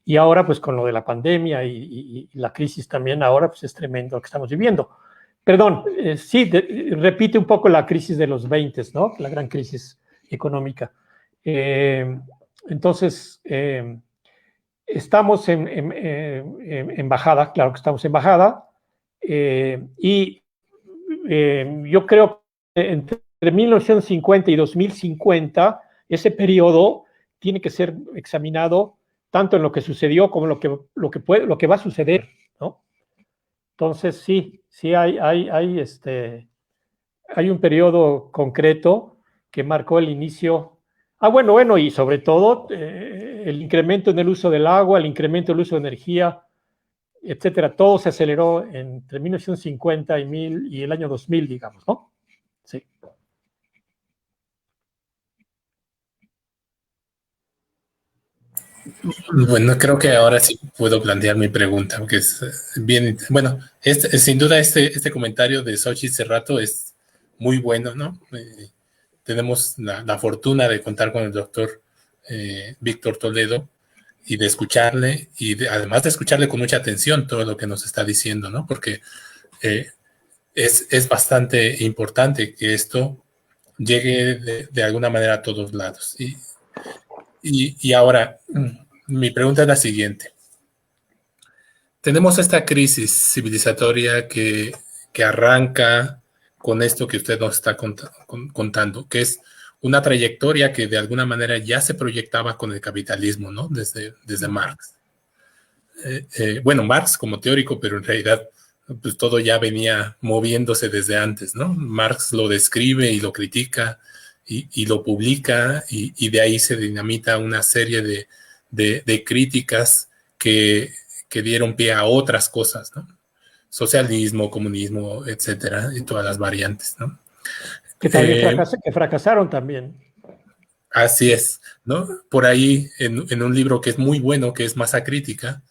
Y ahora, pues, con lo de la pandemia y la crisis también ahora, pues, es tremendo lo que estamos viviendo. Perdón, sí, repite un poco la crisis de los 20, ¿no? La gran crisis económica. Entonces, estamos en bajada, claro que estamos en bajada, y yo creo que entre 1950 y 2050, ese periodo tiene que ser examinado tanto en lo que sucedió como lo que va a suceder, ¿no? Entonces, sí hay un periodo concreto que marcó el inicio. Bueno, y sobre todo el incremento en el uso del agua, el incremento en el uso de energía, etcétera. Todo se aceleró entre 1950 y el año 2000, digamos, ¿no? Sí. Bueno, creo que ahora sí puedo plantear mi pregunta, porque es bien, bueno, sin duda este comentario de Xochitl Serrato es muy bueno, ¿no? Tenemos la fortuna de contar con el doctor Víctor Toledo, y de escucharle, y además de escucharle con mucha atención todo lo que nos está diciendo, ¿no? Porque es bastante importante que esto llegue de alguna manera a todos lados. Y ahora, mi pregunta es la siguiente. Tenemos esta crisis civilizatoria que arranca con esto que usted nos está contando, que es una trayectoria que de alguna manera ya se proyectaba con el capitalismo, ¿no? Desde Marx. Bueno, Marx como teórico, pero en realidad pues todo ya venía moviéndose desde antes, ¿no? Marx lo describe y lo critica y lo publica, y de ahí se dinamita una serie de críticas que dieron pie a otras cosas, ¿no? Socialismo, comunismo, etcétera, y todas las variantes, ¿no? Que también fracasaron también. Así es, ¿no? Por ahí, en un libro que es muy bueno, que es Masa Crítica,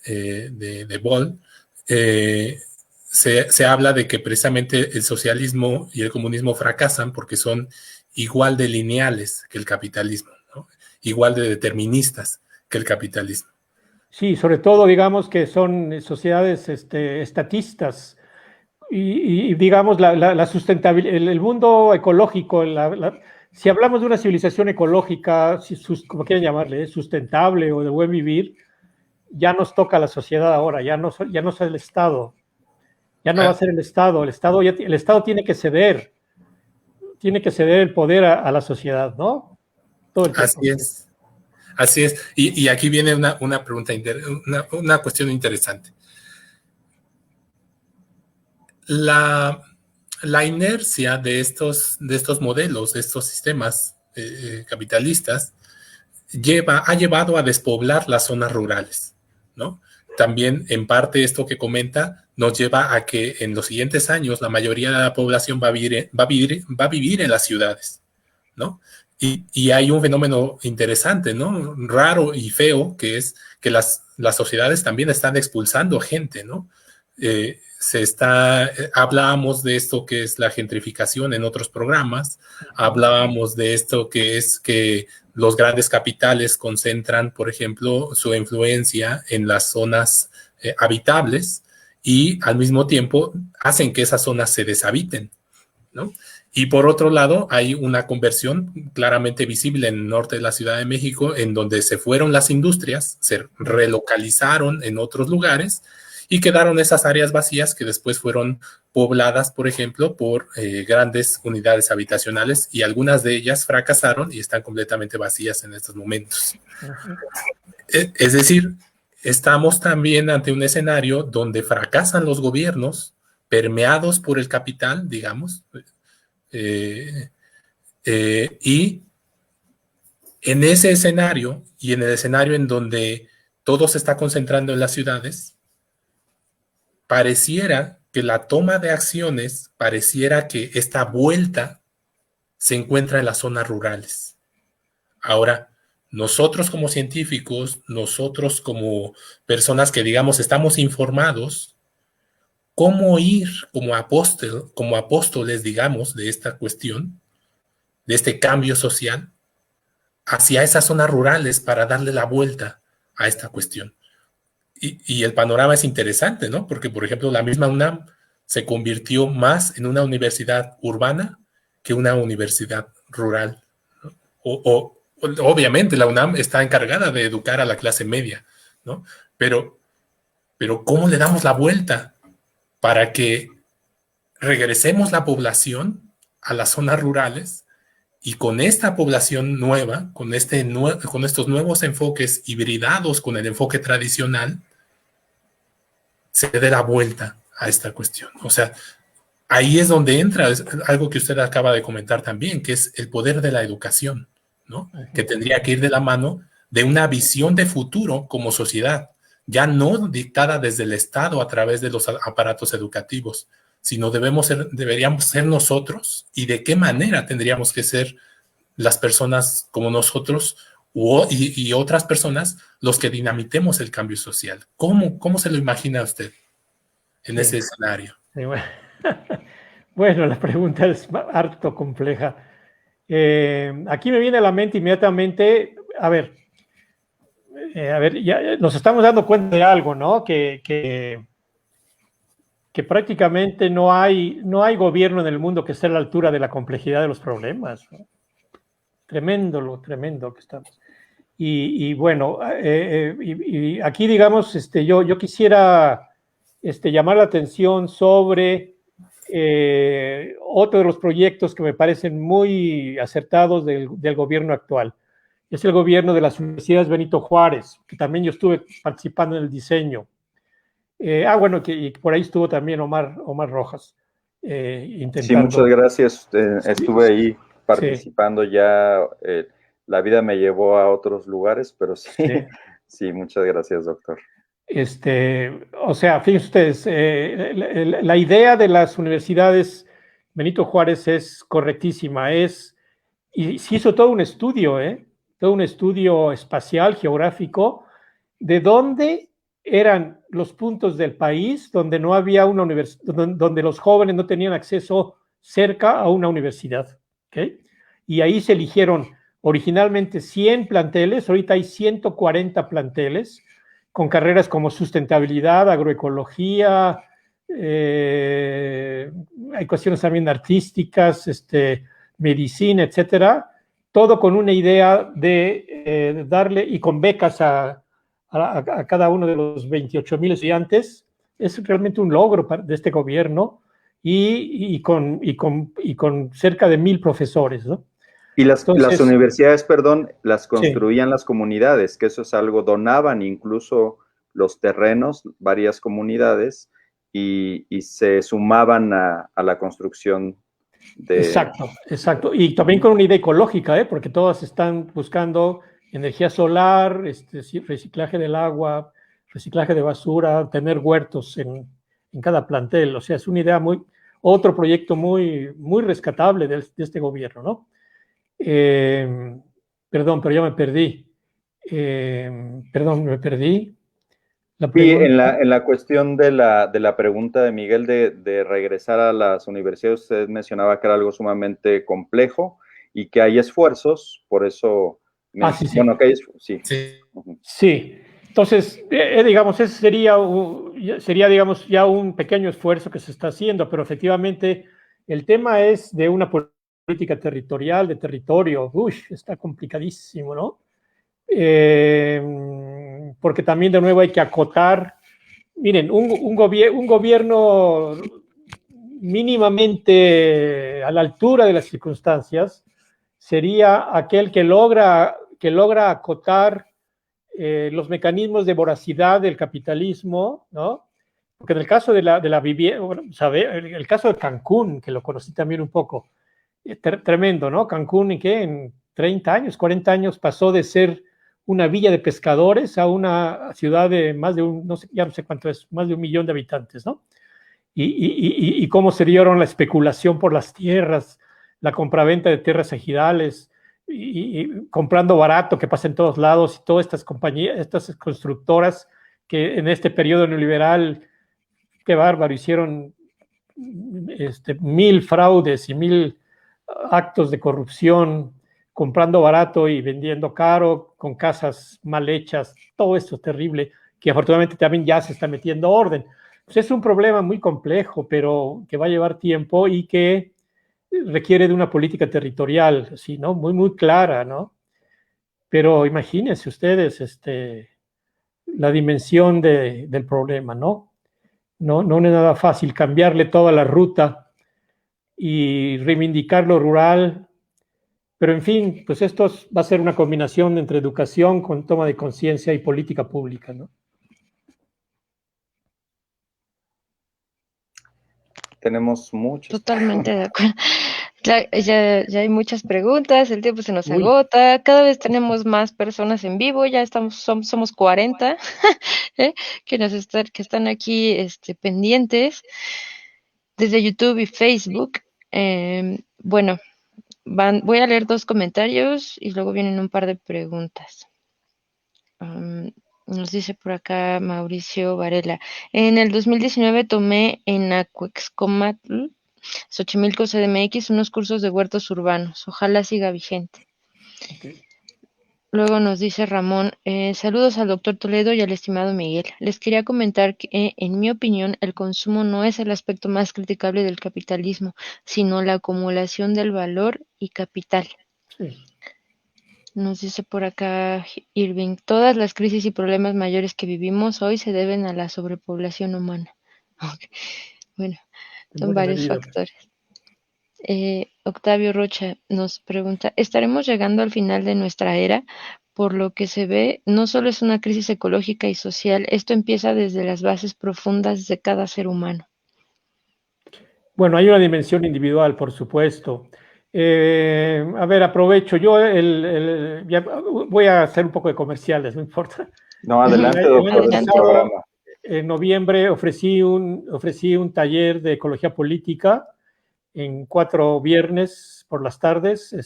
de Boll, se habla de que precisamente el socialismo y el comunismo fracasan porque son igual de lineales que el capitalismo, ¿no? Igual de deterministas que el capitalismo. Sí, sobre todo, digamos, que son sociedades estatistas, y digamos, la sustentabilidad, el mundo ecológico, si hablamos de una civilización ecológica, como quieran llamarle, sustentable o de buen vivir, ya nos toca a la sociedad ahora, ya no es el Estado, ya no va a ser el Estado, el Estado tiene que ceder el poder a la sociedad, ¿no? Todo el tiempo. Así es. Y aquí viene una pregunta, una cuestión interesante. La inercia de estos modelos, de estos sistemas capitalistas, ha llevado a despoblar las zonas rurales, ¿no? también en parte esto que comenta nos lleva a que en los siguientes años la mayoría de la población va a vivir en las ciudades, ¿no? Y hay un fenómeno interesante, ¿no? Raro y feo, que es que las sociedades también están expulsando gente, ¿no? Hablábamos de esto que es la gentrificación en otros programas, hablábamos de esto que es que los grandes capitales concentran, por ejemplo, su influencia en las zonas habitables y al mismo tiempo hacen que esas zonas se deshabiten, ¿no? Y por otro lado, hay una conversión claramente visible en el norte de la Ciudad de México, en donde se fueron las industrias, se relocalizaron en otros lugares y quedaron esas áreas vacías que después fueron pobladas, por ejemplo, por grandes unidades habitacionales, y algunas de ellas fracasaron y están completamente vacías en estos momentos. Es decir, estamos también ante un escenario donde fracasan los gobiernos permeados por el capital, digamos, y en ese escenario y en el escenario en donde todo se está concentrando en las ciudades, pareciera que la toma de acciones, pareciera que esta vuelta se encuentra en las zonas rurales. Ahora, nosotros como científicos, nosotros como personas que, digamos, estamos informados, ¿cómo ir como apóstoles, digamos, de esta cuestión, de este cambio social, hacia esas zonas rurales para darle la vuelta a esta cuestión? Y el panorama es interesante, ¿no? Porque, por ejemplo, la misma UNAM se convirtió más en una universidad urbana que una universidad rural, ¿no? Obviamente la UNAM está encargada de educar a la clase media, ¿no? Pero ¿cómo le damos la vuelta para que regresemos la población a las zonas rurales y con esta población nueva, con estos nuevos enfoques hibridados con el enfoque tradicional, se dé la vuelta a esta cuestión? O sea, ahí es donde entra algo que usted acaba de comentar también, que es el poder de la educación, ¿no? Que tendría que ir de la mano de una visión de futuro como sociedad, ya no dictada desde el Estado a través de los aparatos educativos, sino deberíamos ser nosotros, y de qué manera tendríamos que ser las personas como nosotros y otras personas los que dinamitemos el cambio social. ¿Cómo se lo imagina usted en ese escenario? Sí, bueno, la pregunta es harto compleja. Aquí me viene a la mente inmediatamente, a ver, ya nos estamos dando cuenta de algo, ¿no? Que prácticamente no hay gobierno en el mundo que esté a la altura de la complejidad de los problemas, ¿no? Tremendo que estamos. Y bueno, y aquí, digamos, yo quisiera llamar la atención sobre otro de los proyectos que me parecen muy acertados del gobierno actual. Es el gobierno de las universidades Benito Juárez, que también yo estuve participando en el diseño. Bueno, y por ahí estuvo también Omar Rojas intentando. Sí, muchas gracias. Estuve ahí participando ya. La vida me llevó a otros lugares, pero sí, muchas gracias, doctor. O sea, fíjense ustedes, la idea de las universidades Benito Juárez es correctísima, y se hizo todo un estudio espacial, geográfico, de dónde eran los puntos del país donde no había una universidad, donde los jóvenes no tenían acceso cerca a una universidad, ¿okay? Y ahí se eligieron originalmente 100 planteles, ahorita hay 140 planteles, con carreras como sustentabilidad, agroecología, hay cuestiones también artísticas, medicina, etcétera, todo con una idea de darle, y con becas a cada uno de los 28,000 estudiantes. Es realmente un logro de este gobierno, y con cerca de 1,000 profesores, ¿no? Y las universidades, las construían las comunidades, que eso es algo, donaban incluso los terrenos, varias comunidades, y se sumaban a la construcción de... Exacto. Y también con una idea ecológica, porque todas están buscando energía solar, reciclaje del agua, reciclaje de basura, tener huertos en cada plantel. O sea, es una idea otro proyecto muy rescatable de este gobierno, ¿no? Perdón, pero ya me perdí. Perdón, me perdí. Sí, en la cuestión de la pregunta de Miguel de regresar a las universidades, usted mencionaba que era algo sumamente complejo y que hay esfuerzos, por eso... sí. Bueno, que hay... Sí. Sí. Entonces, digamos, ese sería, digamos, ya un pequeño esfuerzo que se está haciendo, pero efectivamente el tema es de una política territorial, de territorio. Uy, está complicadísimo, ¿no? Porque también de nuevo hay que acotar. Miren, un gobierno mínimamente a la altura de las circunstancias sería aquel que logra acotar los mecanismos de voracidad del capitalismo, ¿no? Porque en el caso de la vivienda, bueno, el caso de Cancún, que lo conocí también un poco, tremendo, ¿no? Cancún, en 30 años, 40 años pasó de ser una villa de pescadores a una ciudad de más de ya no sé cuánto es, más de 1 millón de habitantes, ¿no? Y cómo se dieron la especulación por las tierras, la compraventa de tierras ejidales, y comprando barato que pasa en todos lados, y todas estas compañías, estas constructoras que en este periodo neoliberal, qué bárbaro, hicieron 1000 fraudes y 1000 actos de corrupción, comprando barato y vendiendo caro, con casas mal hechas, todo esto es terrible, que afortunadamente también ya se está metiendo orden. Pues es un problema muy complejo, pero que va a llevar tiempo y que requiere de una política territorial, ¿sí, no? Muy clara, ¿no? Pero imagínense ustedes la dimensión del problema, ¿no? No es nada fácil cambiarle toda la ruta y reivindicar lo rural, pero en fin, pues esto va a ser una combinación entre educación con toma de conciencia y política pública, ¿no? Tenemos muchas. Totalmente de acuerdo. Ya hay muchas preguntas, el tiempo se nos agota, cada vez tenemos más personas en vivo, ya somos 40 que están aquí pendientes desde YouTube y Facebook. Bueno, voy a leer 2 comentarios y luego vienen un par de preguntas. Nos dice por acá Mauricio Varela. En el 2019 tomé en Acuexcomatl, Xochimilco, CDMX, unos cursos de huertos urbanos. Ojalá siga vigente. Okay. Luego nos dice Ramón, saludos al doctor Toledo y al estimado Miguel. Les quería comentar que, en mi opinión, el consumo no es el aspecto más criticable del capitalismo, sino la acumulación del valor y capital. Sí. Nos dice por acá Irving, todas las crisis y problemas mayores que vivimos hoy se deben a la sobrepoblación humana. Okay. Bueno, son varios factores. Octavio Rocha nos pregunta, ¿estaremos llegando al final de nuestra era? Por lo que se ve, no solo es una crisis ecológica y social, esto empieza desde las bases profundas de cada ser humano. Bueno, hay una dimensión individual, por supuesto. A ver, aprovecho. Yo ya voy a hacer un poco de comerciales, no importa. No, adelante, doctor. En noviembre ofrecí un taller de ecología política en 4 viernes por las tardes,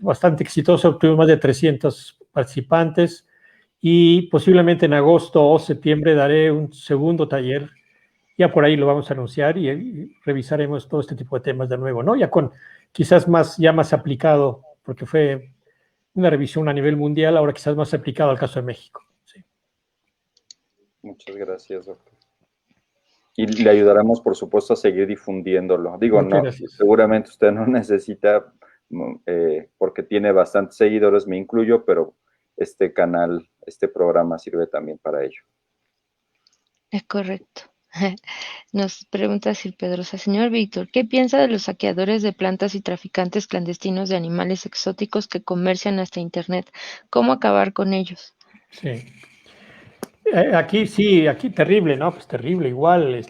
bastante exitoso, tuvimos más de 300 participantes y posiblemente en agosto o septiembre daré un segundo taller. Ya por ahí lo vamos a anunciar y revisaremos todo este tipo de temas de nuevo, ¿no? Ya con quizás más aplicado, porque fue una revisión a nivel mundial, ahora quizás más aplicado al caso de México. Sí. Muchas gracias, doctor. Y le ayudaremos, por supuesto, a seguir difundiéndolo. Digo, seguramente usted no necesita, porque tiene bastantes seguidores, me incluyo, pero este canal, este programa sirve también para ello. Es correcto. Nos pregunta Sir Pedrosa, señor Víctor, ¿qué piensa de los saqueadores de plantas y traficantes clandestinos de animales exóticos que comercian hasta internet? ¿Cómo acabar con ellos? Sí. Aquí terrible, ¿no? Pues terrible, igual,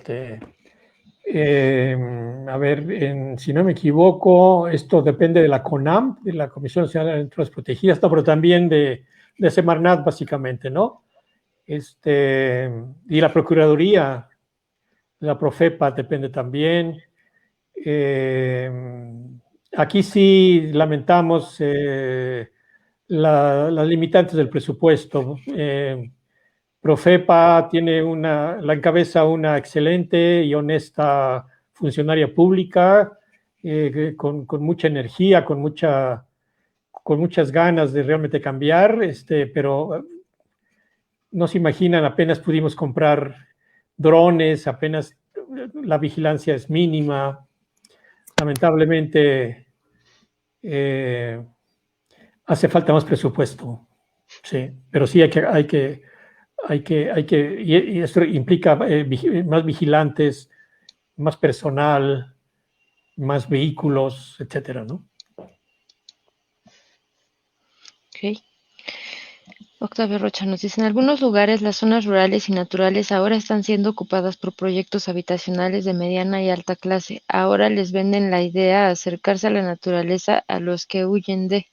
a ver, si no me equivoco, esto depende de la CONAM, de la Comisión Nacional de Naturales Protegidas, pero también de Semarnat, básicamente, ¿no? Y la Procuraduría, la Profepa depende también. Aquí sí lamentamos las limitantes del presupuesto. Profepa la encabeza una excelente y honesta funcionaria pública, con mucha energía, con muchas ganas de realmente cambiar, pero no se imaginan, apenas pudimos comprar drones, apenas la vigilancia es mínima. Lamentablemente hace falta más presupuesto, sí, pero sí y esto implica más vigilantes, más personal, más vehículos, etcétera, ¿no? Ok. Octavio Rocha nos dice, en algunos lugares las zonas rurales y naturales ahora están siendo ocupadas por proyectos habitacionales de mediana y alta clase. Ahora les venden la idea de acercarse a la naturaleza a los que huyen de...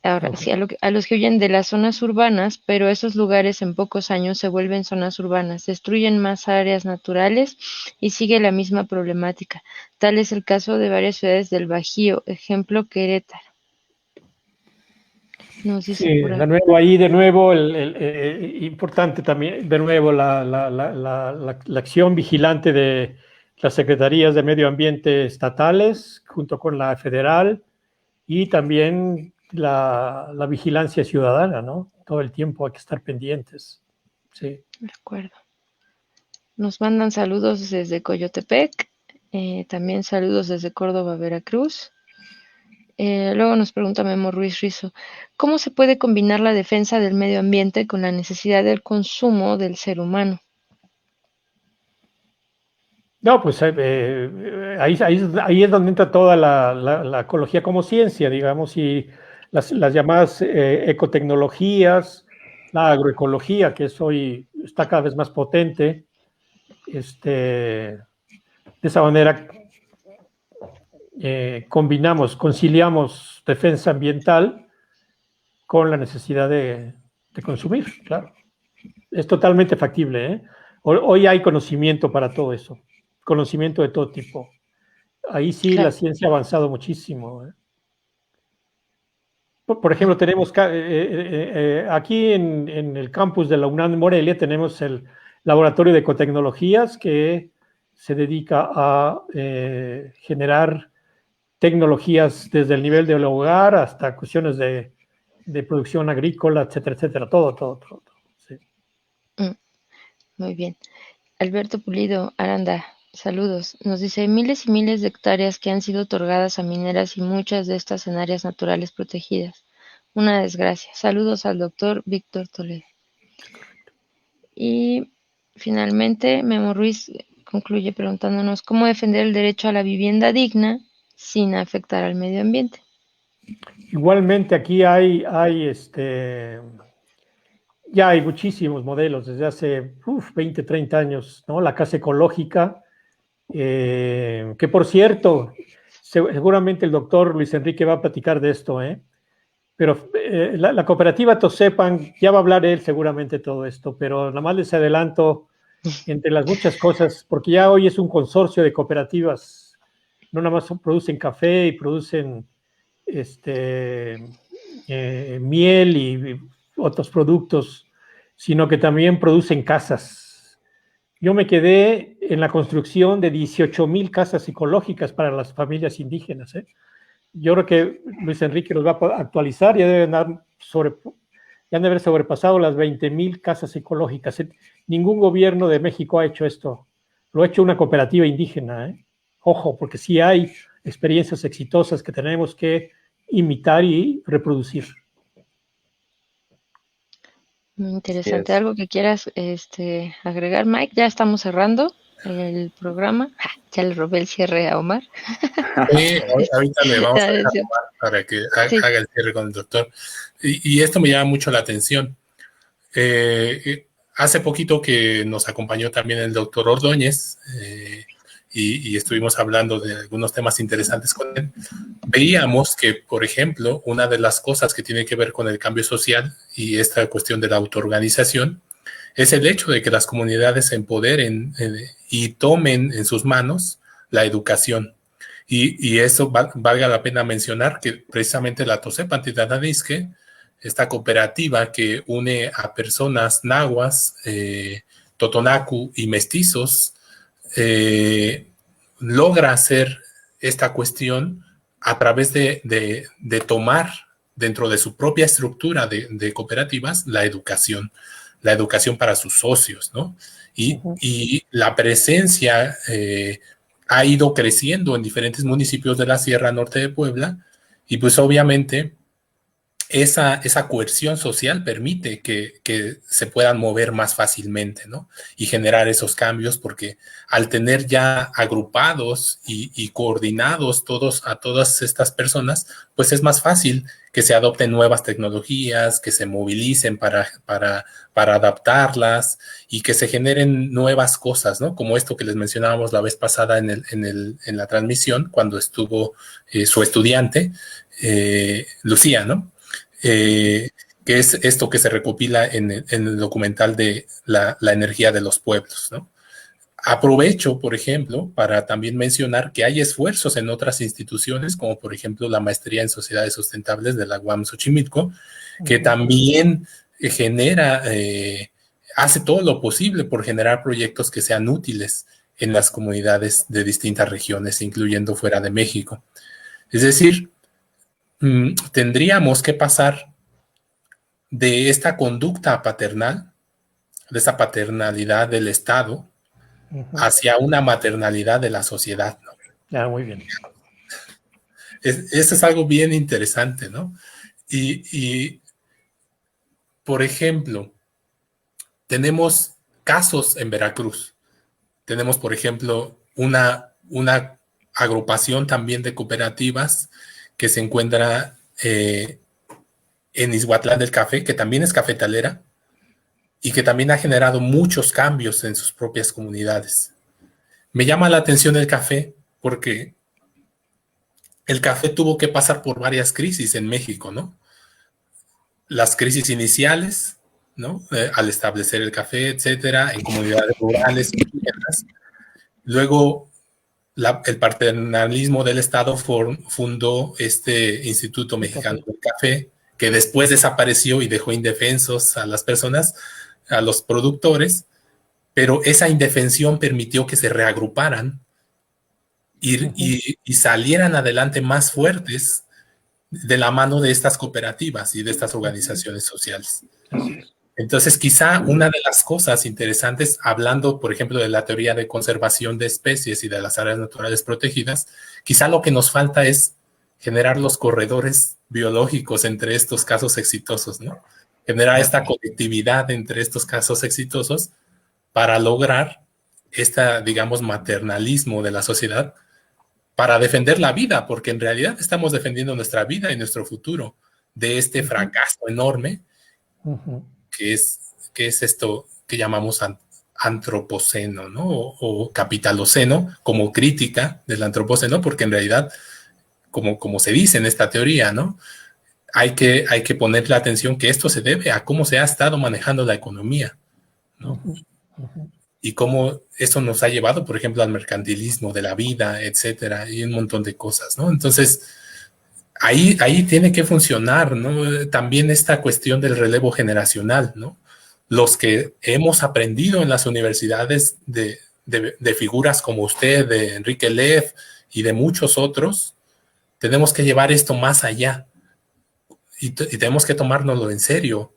Ahora, sí, a los que huyen de las zonas urbanas, pero esos lugares en pocos años se vuelven zonas urbanas, destruyen más áreas naturales y sigue la misma problemática. Tal es el caso de varias ciudades del Bajío, ejemplo Querétaro. Nos dice Sí, por de nuevo ahí, importante también, de nuevo la acción vigilante de las secretarías de medio ambiente estatales junto con la federal y también la vigilancia ciudadana, ¿no? Todo el tiempo hay que estar pendientes. Sí. De acuerdo. Nos mandan saludos desde Coyotepec, también saludos desde Córdoba, Veracruz. Luego nos pregunta Memo Ruiz Rizo, ¿cómo se puede combinar la defensa del medio ambiente con la necesidad del consumo del ser humano? No, pues ahí es donde entra toda la ecología como ciencia, digamos, y las llamadas ecotecnologías, la agroecología, que hoy está cada vez más potente. De esa manera conciliamos defensa ambiental con la necesidad de consumir, claro. Es totalmente factible, ¿eh? Hoy hay conocimiento para todo eso, conocimiento de todo tipo. Ahí sí Claro. la ciencia ha avanzado muchísimo, ¿eh? Por ejemplo, tenemos aquí en el campus de la UNAM Morelia, tenemos el laboratorio de ecotecnologías que se dedica a generar tecnologías desde el nivel del hogar hasta cuestiones de producción agrícola, etcétera, etcétera, todo. Sí. Muy bien. Alberto Pulido Aranda, saludos. Nos dice, miles y miles de hectáreas que han sido otorgadas a mineras y muchas de estas en áreas naturales protegidas. Una desgracia. Saludos al doctor Víctor Toledo. Y finalmente, Memo Ruiz concluye preguntándonos cómo defender el derecho a la vivienda digna sin afectar al medio ambiente. Igualmente aquí ya hay muchísimos modelos desde hace 20, 30 años, ¿no? La casa ecológica, que por cierto, seguramente el doctor Luis Enrique va a platicar de esto, ¿eh? Pero la cooperativa Tosepan, ya va a hablar él seguramente todo esto, pero nada más les adelanto entre las muchas cosas, porque ya hoy es un consorcio de cooperativas, no nada más producen café y producen miel y otros productos, sino que también producen casas. Yo me quedé en la construcción de 18,000 casas ecológicas para las familias indígenas, ¿eh? Yo creo que Luis Enrique los va a actualizar, ya deben haber sobrepasado las 20,000 casas ecológicas. Ningún gobierno de México ha hecho esto. Lo ha hecho una cooperativa indígena, ¿eh? Ojo, porque sí hay experiencias exitosas que tenemos que imitar y reproducir. Muy interesante. ¿Algo que quieras agregar, Mike? Ya estamos cerrando el programa. Ya le robé el cierre a Omar. Sí, ahorita le vamos a dejar a Omar para que haga el cierre con el doctor. Y esto me llama mucho la atención. Hace poquito que nos acompañó también el doctor Ordóñez, y estuvimos hablando de algunos temas interesantes con él, veíamos que, por ejemplo, una de las cosas que tiene que ver con el cambio social y esta cuestión de la autoorganización es el hecho de que las comunidades se empoderen y tomen en sus manos la educación. Y eso valga la pena mencionar que precisamente la Tosepan Titananisque, esta cooperativa que une a personas nahuas, totonacu y mestizos, logra hacer esta cuestión a través de tomar dentro de su propia estructura de cooperativas la educación para sus socios, ¿no? Y la presencia ha ido creciendo en diferentes municipios de la Sierra Norte de Puebla, y pues obviamente esa coerción social permite que se puedan mover más fácilmente, ¿no? Y generar esos cambios, porque al tener ya agrupados y coordinados a todas estas personas, pues es más fácil que se adopten nuevas tecnologías, que se movilicen para adaptarlas y que se generen nuevas cosas, ¿no? Como esto que les mencionábamos la vez pasada en la transmisión, cuando estuvo su estudiante, Lucía, ¿no? Que es esto que se recopila en el documental de la energía de los pueblos, ¿no? Aprovecho, por ejemplo, para también mencionar que hay esfuerzos en otras instituciones, como por ejemplo la Maestría en Sociedades Sustentables de la UAM Xochimilco, que también hace todo lo posible por generar proyectos que sean útiles en las comunidades de distintas regiones, incluyendo fuera de México. Es decir, tendríamos que pasar de esta conducta paternal, de esa paternalidad del Estado, hacia una maternalidad de la sociedad, ¿no? Muy bien. Eso es algo bien interesante, ¿no? Y por ejemplo, tenemos casos en Veracruz. Tenemos, por ejemplo, una agrupación también de cooperativas que se encuentra en Izhuatlán del Café, que también es cafetalera y que también ha generado muchos cambios en sus propias comunidades. Me llama la atención el café porque el café tuvo que pasar por varias crisis en México, ¿no? Las crisis iniciales, ¿no? Al establecer el café, etcétera, en comunidades rurales, indígenas. Luego, el paternalismo del Estado fundó este Instituto Mexicano del Café, que después desapareció y dejó indefensos a las personas, a los productores, pero esa indefensión permitió que se reagruparan y salieran adelante más fuertes de la mano de estas cooperativas y de estas organizaciones sociales. Entonces, quizá una de las cosas interesantes, hablando, por ejemplo, de la teoría de conservación de especies y de las áreas naturales protegidas, quizá lo que nos falta es generar los corredores biológicos entre estos casos exitosos, ¿no? Generar esta conectividad entre estos casos exitosos para lograr digamos, maternalismo de la sociedad para defender la vida, porque en realidad estamos defendiendo nuestra vida y nuestro futuro de este fracaso enorme que es esto que llamamos antropoceno, ¿no? O capitaloceno, como crítica del antropoceno, porque en realidad, como se dice en esta teoría, ¿no? Hay que ponerle atención que esto se debe a cómo se ha estado manejando la economía, ¿no? Y cómo eso nos ha llevado, por ejemplo, al mercantilismo de la vida, etcétera, y un montón de cosas, ¿no? Entonces, ahí tiene que funcionar, ¿no? También esta cuestión del relevo generacional, ¿no? Los que hemos aprendido en las universidades de figuras como usted, de Enrique Lev y de muchos otros, tenemos que llevar esto más allá y tenemos que tomárnoslo en serio.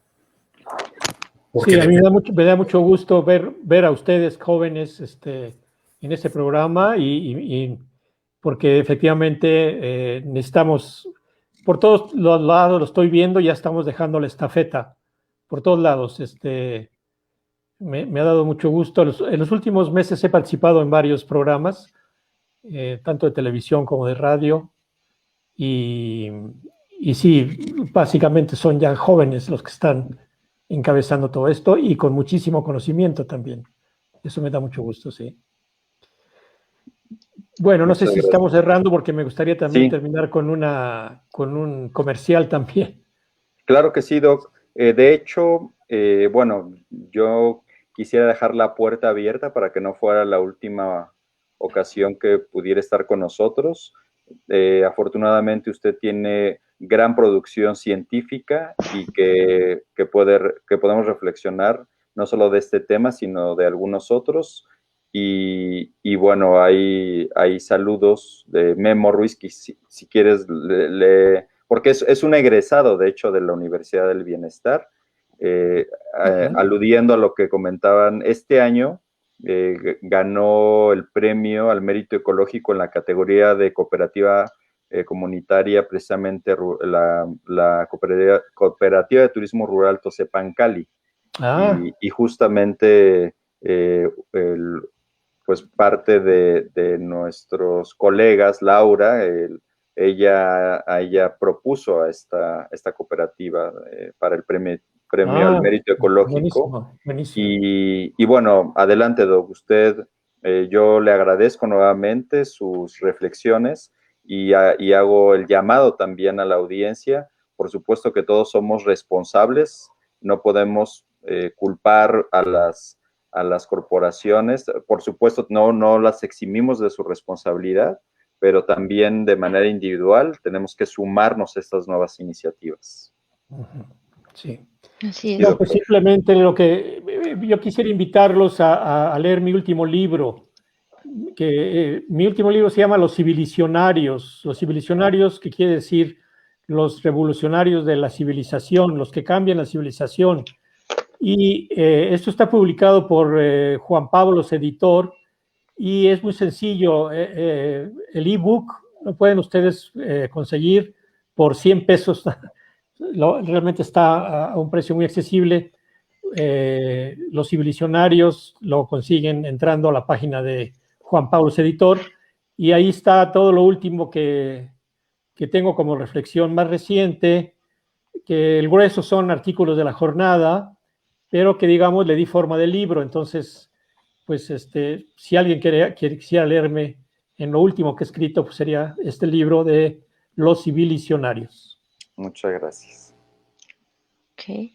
Sí, a mí me da mucho gusto ver a ustedes jóvenes en este programa y porque efectivamente necesitamos, por todos los lados lo estoy viendo, ya estamos dejando la estafeta por todos lados. Me ha dado mucho gusto. En los últimos meses he participado en varios programas, tanto de televisión como de radio, y sí, básicamente son ya jóvenes los que están encabezando todo esto y con muchísimo conocimiento también. Eso me da mucho gusto, sí. Bueno, no sé Muchas si gracias. estamos cerrando porque me gustaría también Sí. terminar con un comercial también. Claro que sí, Doc. De hecho, bueno, yo quisiera dejar la puerta abierta para que no fuera la última ocasión que pudiera estar con nosotros. Afortunadamente usted tiene gran producción científica y que podemos reflexionar no solo de este tema, sino de algunos otros. Y bueno, hay saludos de Memo Ruiz, que si quieres porque es un egresado, de hecho, de la Universidad del Bienestar, aludiendo a lo que comentaban, este año ganó el premio al mérito ecológico en la categoría de cooperativa comunitaria, precisamente la cooperativa de turismo rural Tosepancali. Y justamente pues parte de nuestros colegas, Laura, ella propuso a esta cooperativa para el premio al mérito ecológico. Buenísimo, buenísimo. Y bueno, adelante, Doc. Usted, yo le agradezco nuevamente sus reflexiones y hago el llamado también a la audiencia. Por supuesto que todos somos responsables, no podemos culpar a las corporaciones. Por supuesto, no las eximimos de su responsabilidad, pero también de manera individual tenemos que sumarnos a estas nuevas iniciativas. Sí. Así es. No, pues simplemente lo que yo quisiera invitarlos a leer mi último libro, mi último libro se llama Los Civilicionarios. Los civilicionarios, que quiere decir los revolucionarios de la civilización, los que cambian la civilización. Y esto está publicado por Juan Pablos Editor y es muy sencillo. El ebook lo pueden ustedes conseguir por 100 pesos. Realmente está a un precio muy accesible. Los civilicionarios lo consiguen entrando a la página de Juan Pablos Editor y ahí está todo lo último que tengo como reflexión más reciente, que el grueso son artículos de la jornada, pero que digamos le di forma de libro. Entonces, pues si alguien quisiera leerme en lo último que he escrito, pues sería este libro de Los Civilicionarios. Muchas gracias. Ok.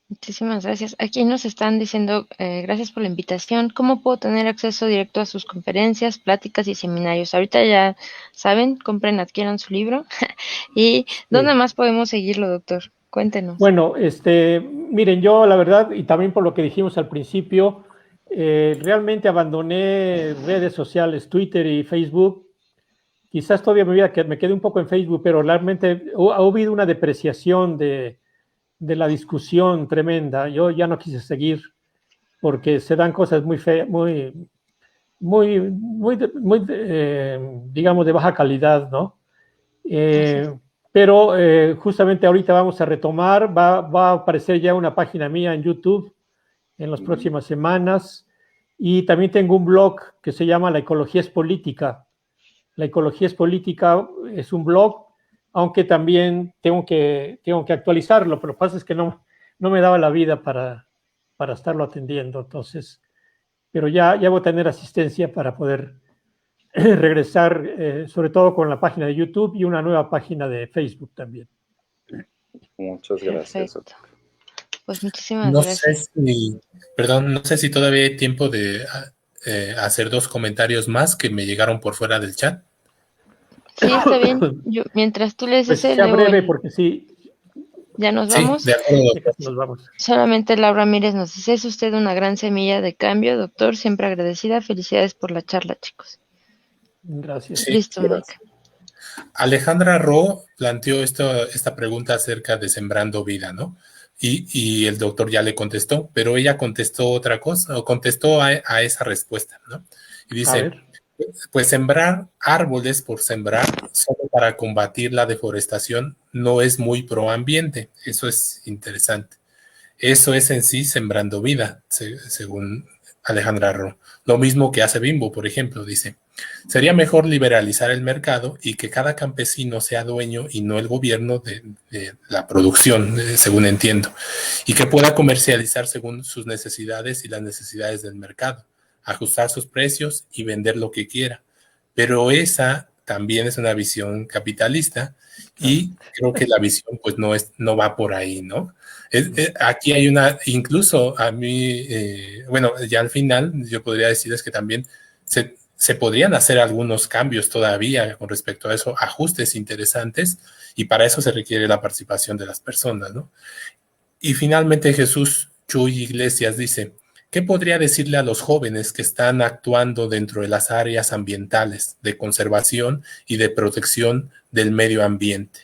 Muchísimas gracias. Aquí nos están diciendo, gracias por la invitación. ¿Cómo puedo tener acceso directo a sus conferencias, pláticas y seminarios? Ahorita ya saben, compren, adquieran su libro. ¿Y dónde más podemos seguirlo, doctor? Cuéntenos. Bueno, miren, yo la verdad, y también por lo que dijimos al principio, realmente abandoné redes sociales, Twitter y Facebook. Quizás todavía me quedé un poco en Facebook, pero realmente ha habido una depreciación de la discusión tremenda. Yo ya no quise seguir porque se dan cosas muy feas, digamos, de baja calidad, ¿no? Pero justamente ahorita vamos a retomar, va a aparecer ya una página mía en YouTube en las próximas semanas, y también tengo un blog que se llama La Ecología es Política. La Ecología es Política es un blog, aunque también tengo que actualizarlo, pero lo que pasa es que no me daba la vida para estarlo atendiendo. Entonces, pero ya voy a tener asistencia para poder regresar, sobre todo con la página de YouTube y una nueva página de Facebook también. Muchas gracias. Perfecto. Pues muchísimas gracias. No sé si todavía hay tiempo de hacer 2 comentarios más que me llegaron por fuera del chat. Sí, está bien. Mientras tú lees pues ese, sea breve, porque sí. ¿Ya nos vamos? Sí, de acuerdo. Nos vamos. Solamente Laura Mírez nos dice, es usted una gran semilla de cambio, doctor, siempre agradecida. Felicidades por la charla, chicos. Gracias. Sí, listo, gracias. Mike. Alejandra Ro planteó esta pregunta acerca de sembrando vida, ¿no? Y el doctor ya le contestó, pero ella contestó otra cosa, o contestó a esa respuesta, ¿no? Y dice, pues sembrar árboles por sembrar solo para combatir la deforestación no es muy proambiente. Eso es interesante. Eso es en sí sembrando vida, según Alejandra Ro. Lo mismo que hace Bimbo, por ejemplo, dice. Sería mejor liberalizar el mercado y que cada campesino sea dueño y no el gobierno de la producción, según entiendo, y que pueda comercializar según sus necesidades y las necesidades del mercado. ajustar sus precios y vender lo que quiera. Pero esa también es una visión capitalista y creo que la visión pues no va por ahí, ¿no? Aquí hay incluso a mí, bueno, ya al final yo podría decirles que también se podrían hacer algunos cambios todavía con respecto a eso, ajustes interesantes, y para eso se requiere la participación de las personas, ¿no? Y finalmente Jesús Chuy Iglesias dice, ¿qué podría decirle a los jóvenes que están actuando dentro de las áreas ambientales de conservación y de protección del medio ambiente?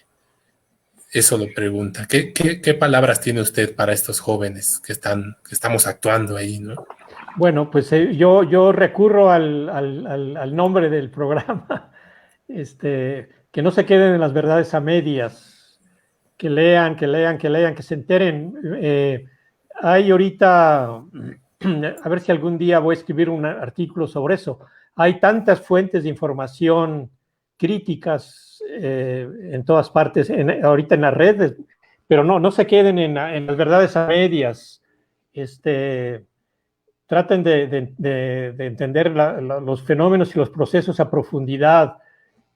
Eso lo pregunta. ¿Qué palabras tiene usted para estos jóvenes que estamos actuando ahí, ¿no? Bueno, pues yo recurro al nombre del programa, que no se queden en las verdades a medias, que lean, que se enteren. Hay ahorita, a ver si algún día voy a escribir un artículo sobre eso. Hay tantas fuentes de información críticas en todas partes, ahorita en las redes, pero no se queden en las verdades a medias. Traten de entender los fenómenos y los procesos a profundidad.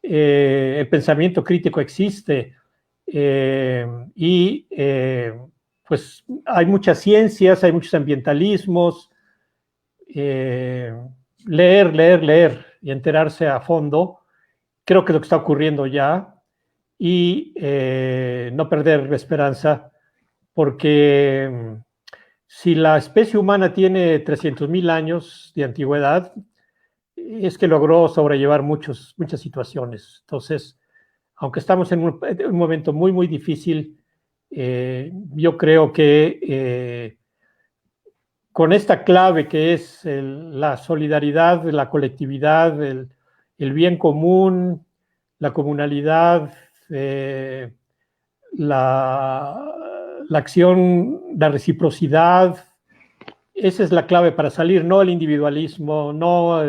El pensamiento crítico existe y pues hay muchas ciencias, hay muchos ambientalismos. Leer y enterarse a fondo, creo que es lo que está ocurriendo ya, y no perder la esperanza, porque si la especie humana tiene 300,000 años de antigüedad, es que logró sobrellevar muchas situaciones. Entonces, aunque estamos en un momento muy, muy difícil, yo creo que con esta clave que es la solidaridad, la colectividad, el bien común, la comunalidad, la acción, la reciprocidad, esa es la clave para salir, no el individualismo, no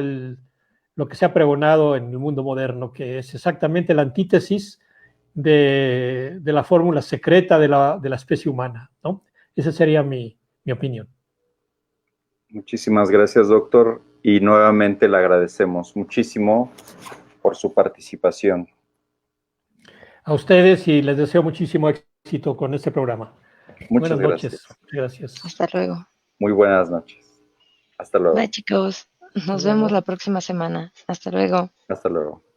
lo que se ha pregonado en el mundo moderno, que es exactamente la antítesis de la fórmula secreta de la especie humana, ¿no? Esa sería mi opinión. Muchísimas gracias, doctor, y nuevamente le agradecemos muchísimo por su participación. A ustedes, y les deseo muchísimo éxito con este programa. Muchas buenas noches. Gracias. Hasta luego. Muy buenas noches. Hasta luego. Bye, chicos. Nos vemos la próxima semana. Hasta luego. Hasta luego.